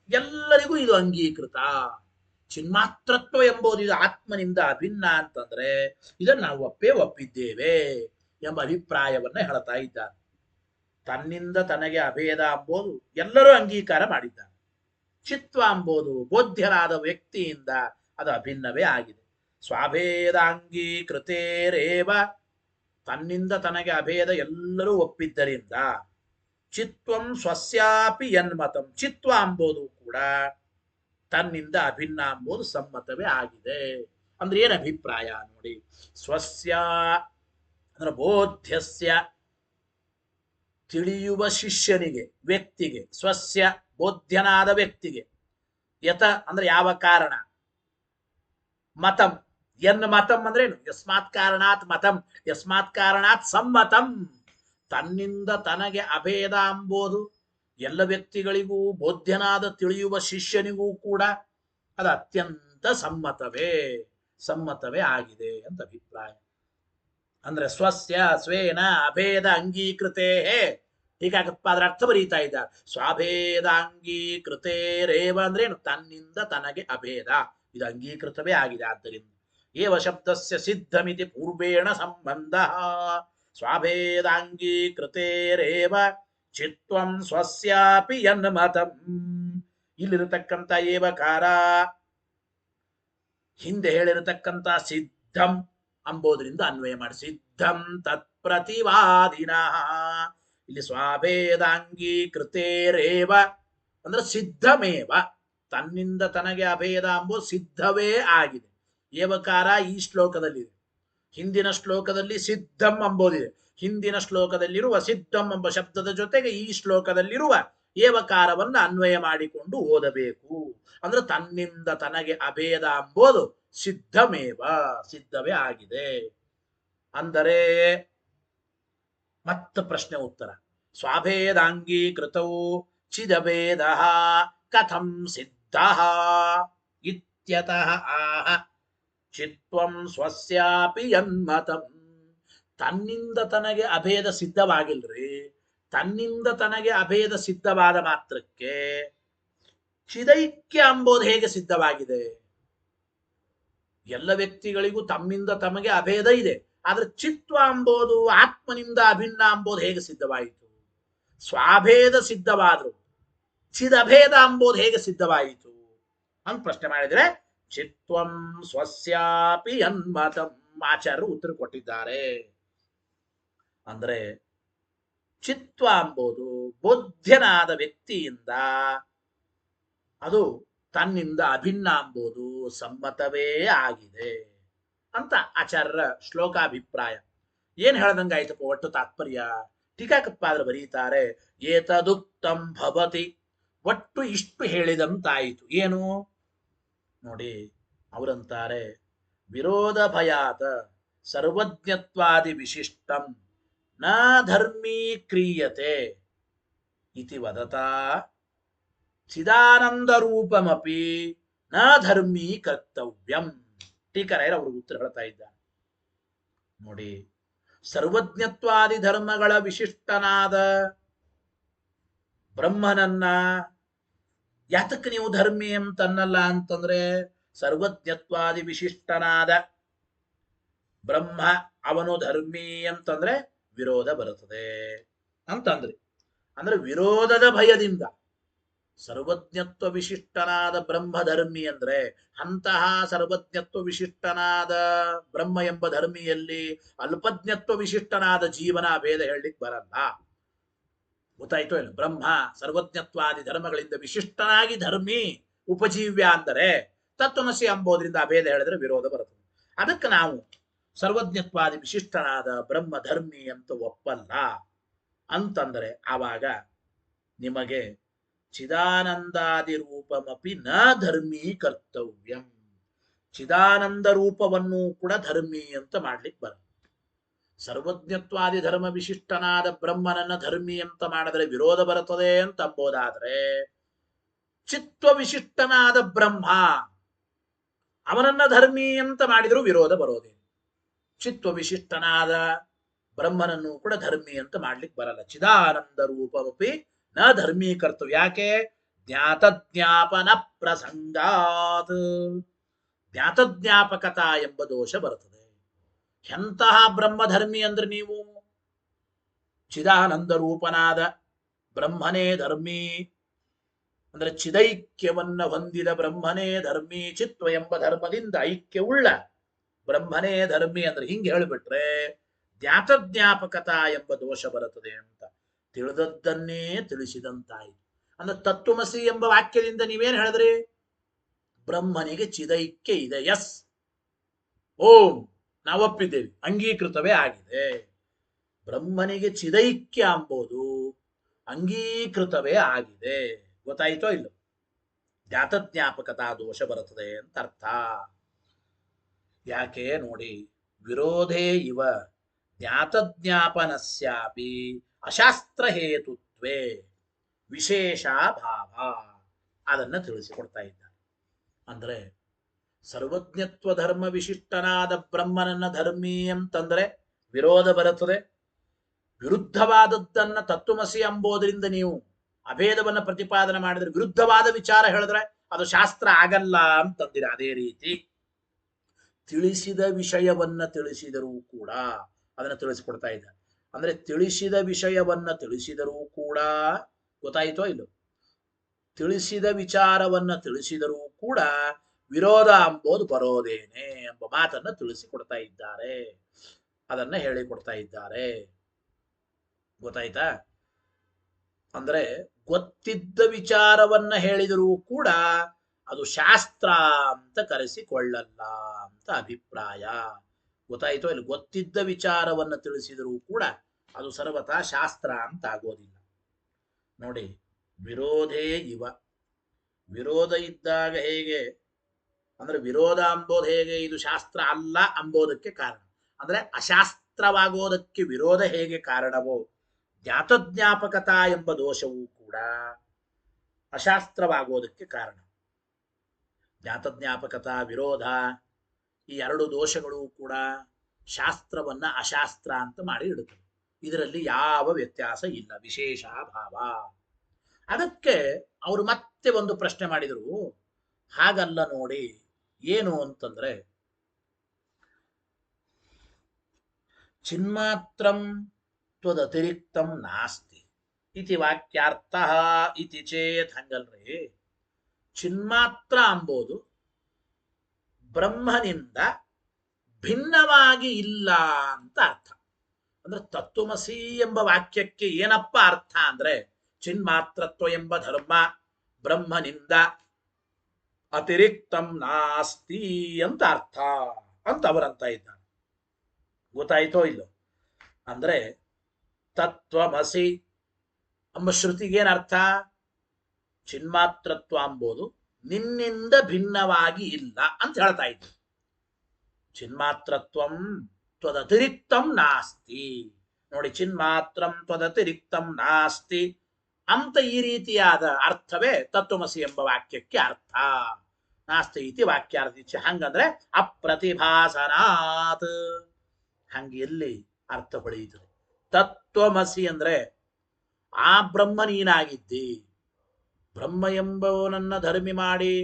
ಎಲ್ಲರಿಗೂ ಇದು ಅಂಗೀಕೃತ. ಚಿನ್ಮಾತ್ರತ್ವ ಎಂಬುದು ಇದು ಆತ್ಮನಿಂದ ಅಭಿನ್ನ ಅಂತಂದ್ರೆ ಇದನ್ನು ನಾವು ಒಪ್ಪಿದ್ದೇವೆ ಎಂಬ ಅಭಿಪ್ರಾಯವನ್ನ ಹೇಳ್ತಾ ಇದ್ದಾರೆ. ತನ್ನಿಂದ ತನಗೆ ಅಭೇದ ಎಂಬುದು ಎಲ್ಲರೂ ಅಂಗೀಕಾರ ಮಾಡಿದ್ದಾರೆ. ಚಿತ್ವ ಎಂಬುದು ಬೋಧ್ಯರಾದ ವ್ಯಕ್ತಿಯಿಂದ ಅದು ಅಭಿನ್ನವೇ ಆಗಿದೆ. ಸ್ವಾಭೇದಾಂಗೀಕೃತೇರೇವ, ತನ್ನಿಂದ ತನಗೆ ಅಭೇದ ಎಲ್ಲರೂ ಒಪ್ಪಿದ್ದರಿಂದ ಚಿತ್ವಂ ಸ್ವಸ್ಯಾಪಿ ಯನ್ಮತಂ, ಚಿತ್ವ ಎಂಬುದು ಕೂಡ ತನ್ನಿಂದ ಅಭಿನ್ನ ಎಂಬುದು ಸಮ್ಮತವೇ ಆಗಿದೆ. ಅಂದ್ರೆ ಏನು ಅಭಿಪ್ರಾಯ ನೋಡಿ. ಸ್ವಸ್ಯ ಅಂದ್ರೆ ಬೋಧ್ಯಸ್ಯ, ತಿಳಿಯುವ ಶಿಷ್ಯನಿಗೆ, ವ್ಯಕ್ತಿಗೆ, ಸ್ವಸ್ಯ ಬೋಧ್ಯನಾದ ವ್ಯಕ್ತಿಗೆ, ಯತ ಅಂದ್ರೆ ಯಾವ ಕಾರಣ, ಮತಂ ಎನ್ ಮತಂ ಅಂದ್ರೆ ಏನು? ಯಸ್ಮಾತ್ ಕಾರಣಾತ್ ಮತಂ, ಯಸ್ಮಾತ್ ಕಾರಣಾತ್ ಸಮ್ಮತಂ. ತನ್ನಿಂದ ತನಗೆ ಅಭೇದ ಎಂಬುದು ಎಲ್ಲ ವ್ಯಕ್ತಿಗಳಿಗೂ, ಬೋಧ್ಯನಾದ ತಿಳಿಯುವ ಶಿಷ್ಯನಿಗೂ ಕೂಡ ಅದು ಅತ್ಯಂತ ಸಮ್ಮತವೇ ಆಗಿದೆ ಅಂತ ಅಭಿಪ್ರಾಯ. ಅಂದ್ರೆ ಸ್ವಸ್ಯ ಸ್ವೇನ ಅಭೇದ ಅಂಗೀಕೃತೇ, ಹೀಗಾಗಪ್ಪ ಅದರ ಅರ್ಥ ಬರೀತಾ ಇದ್ದಾರೆ. ಸ್ವಾಭೇದ ಅಂಗೀಕೃತೇರೇವ ಅಂದ್ರೆ ಏನು? ತನ್ನಿಂದ ತನಗೆ ಅಭೇದ ಇದು ಅಂಗೀಕೃತವೇ ಆಗಿದೆ. ಆದ್ದರಿಂದ ಏವ ಶಬ್ದಸ್ಯ ಸಿದ್ಧಮಿತಿ ಪೂರ್ವೇಣ ಸಂಬಂಧ. ಸ್ವಾಭೇದಾಂಗೀಕೃತೇರೇವ ಚಿತ್ವಂ ಸ್ವಸ್ಯಾಪಿ ಯನ್ಮತಂ. ಇಲ್ಲಿರತಕ್ಕಂಥ ಏವಕಾರ ಹಿಂದೆ ಹೇಳಿರತಕ್ಕಂಥ ಸಿದ್ಧಂ ಅಂಬೋದ್ರಿಂದ ಅನ್ವಯ ಮಾಡಿ. ಸಿದ್ಧಂ ತತ್ಪ್ರತಿವಾದಿನ. ಇಲ್ಲಿ ಸ್ವಾಭೇದಾಂಗೀಕೃತೇರೇವ ಅಂದ್ರೆ ಸಿದ್ಧಮೇವ, ತನ್ನಿಂದ ತನಗೆ ಅಭೇದ ಎಂಬುದು ಸಿದ್ಧವೇ ಆಗಿದೆ. ಏವಕಾರ ಈ ಶ್ಲೋಕದಲ್ಲಿದೆ. ಹಿಂದಿನ ಶ್ಲೋಕದಲ್ಲಿ ಸಿದ್ಧಂ ಎಂಬುದಿದೆ. ಹಿಂದಿನ ಶ್ಲೋಕದಲ್ಲಿರುವ ಸಿದ್ಧಂ ಎಂಬ ಶಬ್ದದ ಜೊತೆಗೆ ಈ ಶ್ಲೋಕದಲ್ಲಿರುವ ಏವಕಾರವನ್ನು ಅನ್ವಯ ಮಾಡಿಕೊಂಡು ಓದಬೇಕು. ಅಂದ್ರೆ ತನ್ನಿಂದ ತನಗೆ ಅಭೇದ ಎಂಬುದು ಸಿದ್ಧಮೇವ, ಸಿದ್ಧವೇ ಆಗಿದೆ. ಅಂದರೆ ಮತ್ತ ಪ್ರಶ್ನೆ ಉತ್ತರ. ಸ್ವಾಭೇದಾಂಗೀಕೃತೌ ಚಿದಭೇದ ಕಥಂ ಸಿದ್ಧ ಇತ್ಯತಃ ಆಹ ಚಿತ್ವಂ ಸ್ವಸ್ಯಾಪಿ ಯನ್ಮತಂ. ತನ್ನಿಂದ ತನಗೆ ಅಭೇದ ಸಿದ್ಧವಾಗಿಲ್ರಿ. ತನ್ನಿಂದ ತನಗೆ ಅಭೇದ ಸಿದ್ಧವಾದ ಮಾತ್ರಕ್ಕೆ ಚಿದೈಕ್ಯ ಎಂಬುದು ಹೇಗೆ ಸಿದ್ಧವಾಗಿದೆ? ಎಲ್ಲ ವ್ಯಕ್ತಿಗಳಿಗೂ ತಮ್ಮಿಂದ ತಮಗೆ ಅಭೇದ ಇದೆ. ಆದ್ರೆ ಚಿತ್ವ ಎಂಬುದು ಆತ್ಮನಿಂದ ಅಭಿನ್ನ ಎಂಬುದು ಹೇಗೆ ಸಿದ್ಧವಾಯಿತು? ಸ್ವಾಭೇದ ಸಿದ್ಧವಾದ್ರು ಚಿದಭೇದ ಎಂಬುದು ಹೇಗೆ ಸಿದ್ಧವಾಯಿತು ಅಂತ ಪ್ರಶ್ನೆ ಮಾಡಿದ್ರೆ, ಚಿತ್ವಂ ಸ್ವಸ್ಯಾಪಿ ಯನ್ಮತಂ. ಆಚಾರ್ಯರು ಉತ್ತರ ಕೊಟ್ಟಿದ್ದಾರೆ. ಅಂದ್ರೆ ಚಿತ್ವ ಎಂಬುದು ಬೋಧ್ಯನಾದ ವ್ಯಕ್ತಿಯಿಂದ ಅದು ತನ್ನಿಂದ ಅಭಿನ್ನ ಎಂಬುದು ಸಮ್ಮತವೇ ಆಗಿದೆ ಅಂತ ಆಚಾರ್ಯರ ಶ್ಲೋಕಾಭಿಪ್ರಾಯ. ಏನ್ ಹೇಳ್ದಂಗಾಯ್ತಪ್ಪ ಒಟ್ಟು ತಾತ್ಪರ್ಯ? ಟೀಕಾಕೃತ್ಪಾದರು ಬರೀತಾರೆ, ಏತದುಕ್ತಂ ಭವತಿ, ಒಟ್ಟು ಇಷ್ಟು ಹೇಳಿದಂತಾಯಿತು. ಏನು ನೋಡಿ, ಅವರಂತಾರೆ, ವಿರೋಧ ಭಯಾತ ಸರ್ವಜ್ಞತ್ವಾದಿ ವಿಶಿಷ್ಟಂ ನ ಧರ್ಮೀ ಕ್ರಿಯತೆ ಇತಿ ವದತಾ ಚಿದಾನಂದ ರೂಪಮಪಿ ನ ಧರ್ಮೀ ಕರ್ತವ್ಯಂ. ಟೀಕರಾಯರು ಅವರು ಉತ್ತರ ಹೇಳ್ತಾ ಇದ್ದಾರೆ. ನೋಡಿ, ಸರ್ವಜ್ಞತ್ವಾದಿ ಧರ್ಮಗಳ ವಿಶಿಷ್ಟನಾದ ಬ್ರಹ್ಮನನ್ನ ಯಾತಕ್ಕೆ ನೀವು ಧರ್ಮಿ ಅಂತನ್ನಲ್ಲ ಅಂತಂದ್ರೆ, ಸರ್ವಜ್ಞತ್ವಾದಿ ವಿಶಿಷ್ಟನಾದ ಬ್ರಹ್ಮ ಅವನು ಧರ್ಮಿ ಅಂತಂದ್ರೆ ವಿರೋಧ ಬರುತ್ತದೆ ಅಂತಂದ್ರಿ. ಅಂದ್ರೆ ವಿರೋಧದ ಭಯದಿಂದ ಸರ್ವಜ್ಞತ್ವ ವಿಶಿಷ್ಟನಾದ ಬ್ರಹ್ಮ ಧರ್ಮಿ ಅಂದ್ರೆ, ಅಂತಹ ಸರ್ವಜ್ಞತ್ವ ವಿಶಿಷ್ಟನಾದ ಬ್ರಹ್ಮ ಎಂಬ ಧರ್ಮಿಯಲ್ಲಿ ಅಲ್ಪಜ್ಞತ್ವ ವಿಶಿಷ್ಟನಾದ ಜೀವನ ಭೇದ ಹೇಳಲಿಕ್ಕೆ ಬರಲ್ಲ. ಗೊತ್ತಾಯ್ತು ಏನು? ಬ್ರಹ್ಮ ಸರ್ವಜ್ಞತ್ವಾದಿ ಧರ್ಮಗಳಿಂದ ವಿಶಿಷ್ಟನಾಗಿ ಧರ್ಮಿ ಉಪಜೀವ್ಯ ಅಂದರೆ ತತ್ವಮಸಿ ಎಂಬುದರಿಂದ ಅಭೇದ ಹೇಳಿದ್ರೆ ವಿರೋಧ ಬರುತ್ತದೆ. ಅದಕ್ಕೆ ನಾವು ಸರ್ವಜ್ಞತ್ವಾದಿ ವಿಶಿಷ್ಟನಾದ ಬ್ರಹ್ಮ ಧರ್ಮಿ ಅಂತ ಒಪ್ಪಲ್ಲ ಅಂತಂದರೆ ಆವಾಗ ನಿಮಗೆ ಚಿದಾನಂದಾದಿ ರೂಪಮಪಿ ನ ಧರ್ಮೀ ಕರ್ತವ್ಯಂ, ಚಿದಾನಂದ ರೂಪವನ್ನು ಕೂಡ ಧರ್ಮಿ ಅಂತ ಮಾಡ್ಲಿಕ್ಕೆ ಬರಲ್ಲ. ಸರ್ವಜ್ಞತ್ವಾದಿ ಧರ್ಮ ವಿಶಿಷ್ಟನಾದ ಬ್ರಹ್ಮನನ್ನ ಧರ್ಮಿ ಅಂತ ಮಾಡಿದ್ರೆ ವಿರೋಧ ಬರುತ್ತದೆ ಅಂತ ಅಂಬೋದಾದ್ರೆ, ಚಿತ್ವ ವಿಶಿಷ್ಟನಾದ ಬ್ರಹ್ಮ ಅವನನ್ನ ಧರ್ಮಿ ಅಂತ ಮಾಡಿದ್ರು ವಿರೋಧ ಬರೋದೇ. ಚಿತ್ವ ವಿಶಿಷ್ಟನಾದ ಬ್ರಹ್ಮನನ್ನು ಕೂಡ ಧರ್ಮಿ ಅಂತ ಮಾಡ್ಲಿಕ್ಕೆ ಬರಲ್ಲ. ಚಿದಾನಂದ ರೂಪಮಪಿ ನ ಧರ್ಮೀ ಕರ್ತವ್ಯ. ಯಾಕೆ? ಜ್ಞಾತಜ್ಞಾಪನ ಪ್ರಸಂಗಾತ್, ಜ್ಞಾತಜ್ಞಾಪಕತಾ ಎಂಬ ದೋಷ ಬರುತ್ತದೆ. ಎಂತಹ ಬ್ರಹ್ಮಧರ್ಮಿ ಅಂದ್ರೆ ನೀವು ಚಿದಾನಂದ ರೂಪನಾದ ಬ್ರಹ್ಮನೇ ಧರ್ಮಿ ಅಂದ್ರೆ ಚಿದೈಕ್ಯವನ್ನ ಹೊಂದಿದ ಬ್ರಹ್ಮನೇ ಧರ್ಮಿ, ಚಿತ್ವ ಎಂಬ ಧರ್ಮದಿಂದ ಐಕ್ಯವುಳ್ಳ ಬ್ರಹ್ಮನೇ ಧರ್ಮಿ ಅಂದ್ರೆ ಹಿಂಗೆ ಹೇಳಿಬಿಟ್ರೆ ಜ್ಞಾತಜ್ಞಾಪಕತಾ ಎಂಬ ದೋಷ ಬರುತ್ತದೆ ಅಂತ ತಿಳಿದದ್ದನ್ನೇ ತಿಳಿಸಿದಂತಾಯಿತು. ಅಂದ್ರೆ ತತ್ವಮಸಿ ಎಂಬ ವಾಕ್ಯದಿಂದ ನೀವೇನ್ ಹೇಳಿದ್ರಿ? ಬ್ರಹ್ಮನಿಗೆ ಚಿದೈಕ್ಯ ಇದೆ, ಎಸ್, ಓಂ, ನಾವೊಪ್ಪಿದ್ದೇವೆ, ಅಂಗೀಕೃತವೇ ಆಗಿದೆ. ಬ್ರಹ್ಮನಿಗೆ ಚಿದೈಕ್ಯ ಎಂಬುದು ಅಂಗೀಕೃತವೇ ಆಗಿದೆ. ಗೊತ್ತಾಯ್ತೋ ಇಲ್ಲ? ಜ್ಞಾತಜ್ಞಾಪಕತಾ ದೋಷ ಬರುತ್ತದೆ ಅಂತ ಅರ್ಥ. ಯಾಕೆ ನೋಡಿ, ವಿರೋಧೇ ಇವ ಜ್ಞಾತಜ್ಞಾಪನಸ್ಯಾಪಿ ಅಶಾಸ್ತ್ರ ಹೇತುತ್ವೇ ವಿಶೇಷ ಭಾವ, ಅದನ್ನ ತಿಳಿಸಿಕೊಡ್ತಾ ಇದ್ದಾರೆ. ಅಂದ್ರೆ ಸರ್ವಜ್ಞತ್ವ ಧರ್ಮ ವಿಶಿಷ್ಟನಾದ ಬ್ರಹ್ಮನನ್ನ ಧರ್ಮಿ ಅಂತಂದ್ರೆ ವಿರೋಧ ಬರುತ್ತದೆ. ವಿರುದ್ಧವಾದದ್ದನ್ನ ತತ್ವಮಸಿ ಎಂಬುದರಿಂದ ನೀವು ಅಭೇದವನ್ನ ಪ್ರತಿಪಾದನೆ ಮಾಡಿದ್ರೆ, ವಿರುದ್ಧವಾದ ವಿಚಾರ ಹೇಳಿದ್ರೆ ಅದು ಶಾಸ್ತ್ರ ಆಗಲ್ಲ ಅಂತಂದಿರ. ಅದೇ ರೀತಿ ತಿಳಿಸಿದ ವಿಷಯವನ್ನ ತಿಳಿಸಿದರೂ ಕೂಡ ಅದನ್ನ ತಿಳಿಸಿಕೊಡ್ತಾ ಇದ್ದಾರೆ. ಅಂದ್ರೆ ತಿಳಿಸಿದ ವಿಷಯವನ್ನ ತಿಳಿಸಿದರೂ ಕೂಡ, ಗೊತ್ತಾಯಿತೋ ಇಲ್ಲೋ, ತಿಳಿಸಿದ ವಿಚಾರವನ್ನ ತಿಳಿಸಿದರೂ ಕೂಡ ವಿರೋಧ ಎಂಬುದು ಬರೋದೇನೆ ಎಂಬ ಮಾತನ್ನ ತಿಳಿಸಿಕೊಡ್ತಾ ಇದ್ದಾರೆ. ಅದನ್ನ ಹೇಳಿಕೊಡ್ತಾ ಇದ್ದಾರೆ. ಗೊತ್ತಾಯ್ತಾ? ಅಂದ್ರೆ ಗೊತ್ತಿದ್ದ ವಿಚಾರವನ್ನ ಹೇಳಿದರೂ ಕೂಡ ಅದು ಶಾಸ್ತ್ರ ಅಂತ ಕರೆಸಿಕೊಳ್ಳಲ್ಲ ಅಂತ ಅಭಿಪ್ರಾಯ. ಗೊತ್ತಾಯ್ತೋ ಇಲ್ಲಿ? ಗೊತ್ತಿದ್ದ ವಿಚಾರವನ್ನ ತಿಳಿಸಿದರೂ ಕೂಡ ಅದು ಸರ್ವತಾ ಶಾಸ್ತ್ರ ಅಂತ ಆಗೋದಿಲ್ಲ. ನೋಡಿ, ವಿರೋಧೇ ಇವ, ವಿರೋಧ ಇದ್ದಾಗ ಹೇಗೆ ಅಂದ್ರೆ ವಿರೋಧ ಅಂಬೋದು ಹೇಗೆ ಇದು ಶಾಸ್ತ್ರ ಅಲ್ಲ ಅಂಬೋದಕ್ಕೆ ಕಾರಣ. ಅಂದ್ರೆ ಅಶಾಸ್ತ್ರವಾಗೋದಕ್ಕೆ ವಿರೋಧ ಹೇಗೆ ಕಾರಣವೋ, ಜ್ಞಾತಜ್ಞಾಪಕತಾ ಎಂಬ ದೋಷವೂ ಕೂಡ ಅಶಾಸ್ತ್ರವಾಗೋದಕ್ಕೆ ಕಾರಣ. ಜ್ಞಾತಜ್ಞಾಪಕತಾ ವಿರೋಧ ಈ ಎರಡು ದೋಷಗಳು ಕೂಡ ಶಾಸ್ತ್ರವನ್ನ ಅಶಾಸ್ತ್ರ ಅಂತ ಮಾಡಿ ಇಡುತ್ತವೆ. ಇದರಲ್ಲಿ ಯಾವ ವ್ಯತ್ಯಾಸ ಇಲ್ಲ, ವಿಶೇಷ ಭಾವ. ಅದಕ್ಕೆ ಅವರು ಮತ್ತೆ ಒಂದು ಪ್ರಶ್ನೆ ಮಾಡಿದರು. ಹಾಗಲ್ಲ ನೋಡಿ, ಏನು ಅಂತಂದ್ರೆ ಚಿನ್ಮಾತ್ರಂ ತ್ವದತಿರಿಕ್ತಂ ನಾಸ್ತಿ ಇತಿ ವಾಕ್ಯಾರ್ಥ ಇತಿ ಚೇತ್. ಹಂಗಲ್ರಿ, ಚಿನ್ಮಾತ್ರ ಅಂಬೋದು ಬ್ರಹ್ಮನಿಂದ ಭಿನ್ನವಾಗಿ ಇಲ್ಲ ಅಂತ ಅರ್ಥ. ಅಂದ್ರೆ ತತ್ವಮಸಿ ಎಂಬ ವಾಕ್ಯಕ್ಕೆ ಏನಪ್ಪ ಅರ್ಥ ಅಂದ್ರೆ ಚಿನ್ಮಾತ್ರತ್ವ ಎಂಬ ಧರ್ಮ ಬ್ರಹ್ಮನಿಂದ ಅತಿರಿಕ್ತಂ ನಾಸ್ತಿ ಅಂತ ಅರ್ಥ ಅಂತ ಅವರಂತ ಇದ್ದಾರೆ. ಗೊತ್ತಾಯ್ತೋ ಇಲ್ಲೋ? ಅಂದ್ರೆ ತತ್ವಮಸಿ ಎಂಬ ಶ್ರುತಿಗೇನರ್ಥ? ಚಿನ್ಮಾತ್ರತ್ವ ಎಂಬುದು ನಿನ್ನಿಂದ ಭಿನ್ನವಾಗಿ ಇಲ್ಲ ಅಂತ ಹೇಳ್ತಾ ಇದ್ರು. ಚಿನ್ಮಾತ್ರತ್ವಂ ತ್ವದತಿರಿಕ್ತಂ ನಾಸ್ತಿ. ನೋಡಿ, ಚಿನ್ಮಾತ್ರಂ ತ್ವದತಿರಿಕ್ತಂ ನಾಸ್ತಿ ಅಂತ ಈ ರೀತಿಯಾದ ಅರ್ಥವೇ ತತ್ವಮಸಿ ಎಂಬ ವಾಕ್ಯಕ್ಕೆ ಅರ್ಥ. ನಾಸ್ತಿ ಇತಿ ವಾಕ್ಯಾರ್ಥ. ಹಂಗಂದ್ರೆ ಅಪ್ರತಿಭಾಸನಾತ್. ಹಂಗೆ ಎಲ್ಲಿ ಅರ್ಥ ಹೊಳೆಯುತ್ತದೆ? ತತ್ವಮಸಿ ಅಂದ್ರೆ ಆ ಬ್ರಹ್ಮ ನೀನಾಗಿದ್ದಿ. ಬ್ರಹ್ಮ ಎಂಬವನನ್ನ ಧರ್ಮಿ ಮಾಡಿ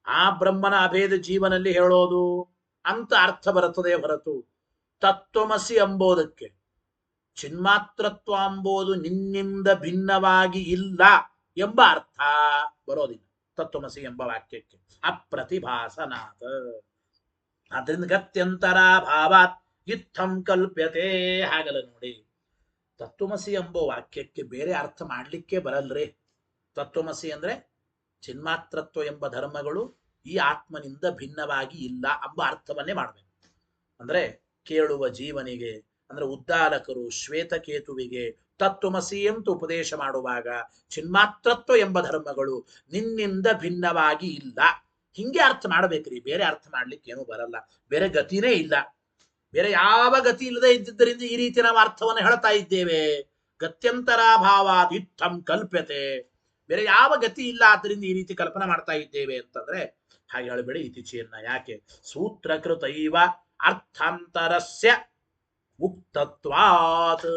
ಆ ಬ್ರಹ್ಮನ ಅಭೇದ ಜೀವನಲ್ಲಿ ಹೇಳೋದು ಅಂತ ಅರ್ಥ ಬರುತ್ತದೆ ಹೊರತು ತತ್ವಮಸಿ ಎಂಬುದಕ್ಕೆ ಚಿನ್ಮಾತ್ರತ್ವ ಎಂಬುದು ನಿನ್ನಿಂದ ಭಿನ್ನವಾಗಿ ಇಲ್ಲ ಎಂಬ ಅರ್ಥ ಬರೋದಿಲ್ಲ ತತ್ವಮಸಿ ಎಂಬ ವಾಕ್ಯಕ್ಕೆ. ಅಪ್ರತಿಭಾಸನಾಥ. ಅದರಿಂದ ಗತ್ಯಂತರ ಭಾವಾತ್ ಇತ್ತಂ ಕಲ್ಪ್ಯತೆ. ಹಾಗಲ್ಲ ನೋಡಿ, ತತ್ವಮಸಿ ಎಂಬ ವಾಕ್ಯಕ್ಕೆ ಬೇರೆ ಅರ್ಥ ಮಾಡ್ಲಿಕ್ಕೆ ಬರಲ್ರಿ. ತತ್ವಮಸಿ ಅಂದ್ರೆ ಚಿನ್ಮಾತ್ರತ್ವ ಎಂಬ ಧರ್ಮಗಳು ಈ ಆತ್ಮನಿಂದ ಭಿನ್ನವಾಗಿ ಇಲ್ಲ ಎಂಬ ಅರ್ಥವನ್ನೇ ಮಾಡಬೇಕು. ಅಂದ್ರೆ ಕೇಳುವ ಜೀವನಿಗೆ, ಅಂದ್ರೆ ಉದ್ದಾಲಕರು ಶ್ವೇತಕೇತುವಿಗೆ ತತ್ವಮಸಿ ಅಂತ ಉಪದೇಶ ಮಾಡುವಾಗ ಚಿನ್ಮಾತ್ರತ್ವ ಎಂಬ ಧರ್ಮಗಳು ನಿನ್ನಿಂದ ಭಿನ್ನವಾಗಿ ಇಲ್ಲ ಹಿಂಗೆ ಅರ್ಥ ಮಾಡಬೇಕ್ರಿ. ಬೇರೆ ಅರ್ಥ ಮಾಡ್ಲಿಕ್ಕೆ ಏನೂ ಬರಲ್ಲ. ಬೇರೆ ಗತಿನೇ ಇಲ್ಲ. ಬೇರೆ ಯಾವ ಗತಿ ಇಲ್ಲದೆ ಇದ್ದಿದ್ದರಿಂದ ಈ ರೀತಿ ನಾವು ಅರ್ಥವನ್ನು ಹೇಳ್ತಾ ಇದ್ದೇವೆ. ಗತ್ಯಂತರಾಭಾವಾತ್ ಇತ್ತಂ ಕಲ್ಪ್ಯತೆ. ಬೇರೆ ಯಾವ ಗತಿ ಇಲ್ಲ, ಆದ್ದರಿಂದ ಈ ರೀತಿ ಕಲ್ಪನೆ ಮಾಡ್ತಾ ಇದ್ದೇವೆ ಅಂತಂದ್ರೆ ಹಾಗೆ ಹೇಳಬೇಡಿ ಇತಿಚಿಯನ್ನ. ಯಾಕೆ? ಸೂತ್ರಕೃತೈವ ಅರ್ಥಾಂತರಸ್ಯ ಉಕ್ತತ್ವಾತ್.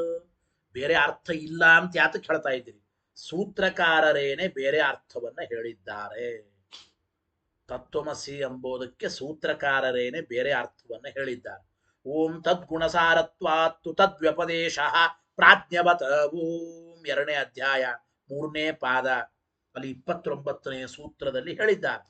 ಬೇರೆ ಅರ್ಥ ಇಲ್ಲ ಅಂತ ಯಾತಕ್ಕೆ ಹೇಳ್ತಾ ಇದ್ದೀರಿ? ಸೂತ್ರಕಾರರೇನೆ ಬೇರೆ ಅರ್ಥವನ್ನ ಹೇಳಿದ್ದಾರೆ. ತತ್ವಮಸಿ ಎಂಬುದಕ್ಕೆ ಸೂತ್ರಕಾರರೇನೆ ಬೇರೆ ಅರ್ಥವನ್ನ ಹೇಳಿದ್ದಾರೆ. ಓಂ ತದ್ಗುಣಸಾರತ್ವಾತ್ತು ತದ್ವ್ಯಪದೇಶ ಪ್ರಾಜ್ಞವತ. ಓಂ 2ನೇ ಅಧ್ಯಾಯ 3ನೇ ಪಾದ ಅಲ್ಲಿ 29ನೇ ಸೂತ್ರದಲ್ಲಿ ಹೇಳಿದ್ದಾರೆ.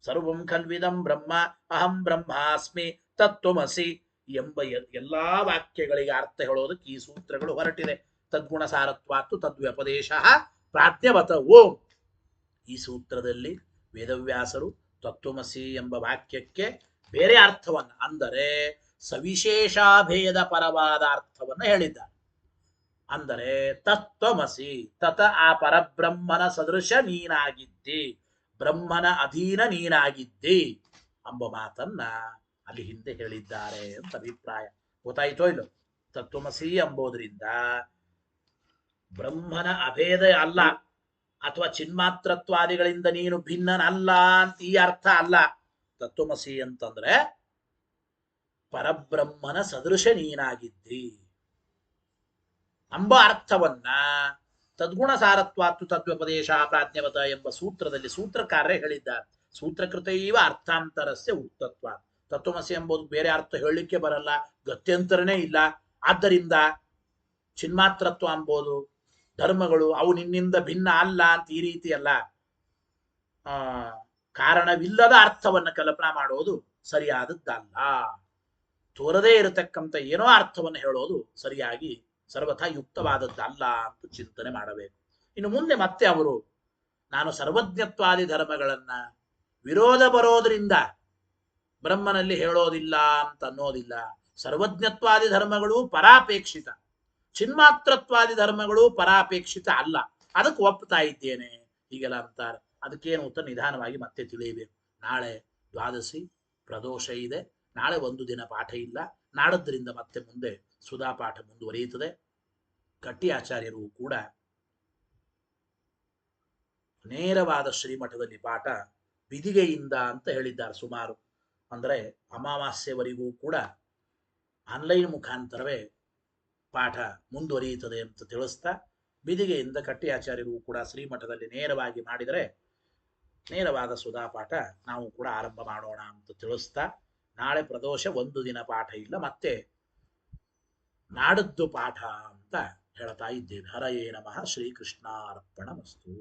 ಸರ್ವಂ ಖಲ್ವಿದಂ ಬ್ರಹ್ಮ ಅಹಂ ಬ್ರಹ್ಮಾಸ್ಮಿ ತತ್ವಮಸಿ ಎಂಬ ಎಲ್ಲಾ ವಾಕ್ಯಗಳಿಗೆ ಅರ್ಥ ಹೇಳೋದಕ್ಕೆ ಈ ಸೂತ್ರಗಳು ಹೊರಟಿದೆ. ತದ್ಗುಣಸಾರತ್ವಾತ್ತು ತದ್ವ್ಯಪದೇಶ ಪ್ರಾಜ್ಞವತ ಓಂ. ಈ ಸೂತ್ರದಲ್ಲಿ ವೇದವ್ಯಾಸರು ತತ್ವಮಸಿ ಎಂಬ ವಾಕ್ಯಕ್ಕೆ ಬೇರೆ ಅರ್ಥವನ್ನ, ಅಂದರೆ ಸವಿಶೇಷಾಭೇದ ಪರವಾದ ಅರ್ಥವನ್ನ ಹೇಳಿದ್ದಾರೆ. ಅಂದರೆ ತತ್ವಮಸಿ ತತ ಆ ಪರಬ್ರಹ್ಮನ ಸದೃಶ ನೀನಾಗಿದ್ದಿ, ಬ್ರಹ್ಮನ ಅಧೀನ ನೀನಾಗಿದ್ದಿ ಎಂಬ ಮಾತನ್ನ ಅಲ್ಲಿ ಹಿಂದೆ ಹೇಳಿದ್ದಾರೆ ಅಂತ ಅಭಿಪ್ರಾಯ. ಗೊತ್ತಾಯ್ತೋ ಇಲ್ಲೋ? ತತ್ವಮಸಿ ಎಂಬುದರಿಂದ ಬ್ರಹ್ಮನ ಅಭೇದ ಅಲ್ಲ, ಅಥವಾ ಚಿನ್ಮಾತ್ರತ್ವಾದಿಗಳಿಂದ ನೀನು ಭಿನ್ನನಲ್ಲ ಅಂತ ಈ ಅರ್ಥ ಅಲ್ಲ. ತತ್ವಮಸಿ ಅಂತಂದ್ರೆ ಪರಬ್ರಹ್ಮನ ಸದೃಶ ನೀನಾಗಿದ್ದಿ ಎಂಬ ಅರ್ಥವನ್ನ ತದ್ಗುಣ ಸಾರತ್ವಾತ್ತು ತತ್ವೋಪದೇಶ ಪ್ರಾಜ್ಞವತ ಎಂಬ ಸೂತ್ರದಲ್ಲಿ ಸೂತ್ರಕಾರರೇ ಹೇಳಿದ್ದಾರೆ. ಸೂತ್ರಕೃತೈವ ಅರ್ಥಾಂತರಸ್ಯ ಉಕ್ತತ್ವ. ತತ್ವಮಸಿ ಎಂಬುದು ಬೇರೆ ಅರ್ಥ ಹೇಳಲಿಕ್ಕೆ ಬರಲ್ಲ, ಗತ್ಯಂತರನೇ ಇಲ್ಲ. ಆದ್ದರಿಂದ ಚಿನ್ಮಾತ್ರತ್ವ ಎಂಬುದು ಧರ್ಮಗಳು ಅವು ನಿನ್ನಿಂದ ಭಿನ್ನ ಅಲ್ಲ ಅಂತ ಈ ರೀತಿ ಅಲ್ಲ, ಕಾರಣವಿಲ್ಲದ ಅರ್ಥವನ್ನು ಕಲ್ಪನಾ ಮಾಡೋದು ಸರಿಯಾದದ್ದಲ್ಲ. ತೋರದೇ ಇರತಕ್ಕಂಥ ಏನೋ ಅರ್ಥವನ್ನು ಹೇಳೋದು ಸರಿಯಾಗಿ ಸರ್ವಥಾ ಯುಕ್ತವಾದದ್ದಲ್ಲ ಅಂತ ಚಿಂತನೆ ಮಾಡಬೇಕು. ಇನ್ನು ಮುಂದೆ ಮತ್ತೆ ಅವರು ನಾನು ಸರ್ವಜ್ಞತ್ವಾದಿ ಧರ್ಮಗಳನ್ನ ವಿರೋಧ ಬರೋದ್ರಿಂದ ಬ್ರಹ್ಮನಲ್ಲಿ ಹೇಳೋದಿಲ್ಲ ಅಂತ ಅನ್ನೋದಿಲ್ಲ. ಸರ್ವಜ್ಞತ್ವಾದಿ ಧರ್ಮಗಳು ಪರಾಪೇಕ್ಷಿತ, ಚಿನ್ಮಾತ್ರತ್ವಾದಿ ಧರ್ಮಗಳು ಪರಾಪೇಕ್ಷಿತ ಅಲ್ಲ, ಅದಕ್ಕೆ ಒಪ್ತಾ ಇದ್ದೇನೆ ಹೀಗೆಲ್ಲ ಅಂತಾರೆ. ಅದಕ್ಕೇನು ಅಂತ ನಿಧಾನವಾಗಿ ಮತ್ತೆ ತಿಳಿಯಬೇಕು. ನಾಳೆ ದ್ವಾದಶಿ ಪ್ರದೋಷ ಇದೆ. ನಾಳೆ ಒಂದು ದಿನ ಪಾಠ ಇಲ್ಲ. ನಾಡದ್ರಿಂದ ಮತ್ತೆ ಮುಂದೆ ಸುಧಾ ಪಾಠ ಮುಂದುವರಿಯುತ್ತದೆ. ಕಟ್ಟಿ ಆಚಾರ್ಯರು ಕೂಡ ನೇರವಾದ ಶ್ರೀಮಠದಲ್ಲಿ ಪಾಠ ಬಿದಿಗೆಯಿಂದ ಅಂತ ಹೇಳಿದ್ದಾರೆ. ಸುಮಾರು ಅಂದರೆ ಅಮಾವಾಸ್ಯವರೆಗೂ ಕೂಡ ಆನ್ಲೈನ್ ಮುಖಾಂತರವೇ ಪಾಠ ಮುಂದುವರಿಯುತ್ತದೆ ಅಂತ ತಿಳಿಸ್ತಾ, ಬಿದಿಗೆಯಿಂದ ಕಟ್ಟಿ ಆಚಾರ್ಯರು ಕೂಡ ಶ್ರೀಮಠದಲ್ಲಿ ನೇರವಾಗಿ ಮಾಡಿದರೆ ನೇರವಾದ ಸುಧಾ ಪಾಠ ನಾವು ಕೂಡ ಆರಂಭ ಮಾಡೋಣ ಅಂತ ತಿಳಿಸ್ತಾ, ನಾಳೆ ಪ್ರದೋಷ ಒಂದು ದಿನ ಪಾಠ ಇಲ್ಲ, ಮತ್ತೆ ನಾಡದ್ದು ಪಾಠ ಅಂತ ಹೇಳ್ತಾ ಇದ್ದೇವೆ. ಹರಯೇ ನಮಃ. ಶ್ರೀಕೃಷ್ಣಾರ್ಪಣಮಸ್ತು.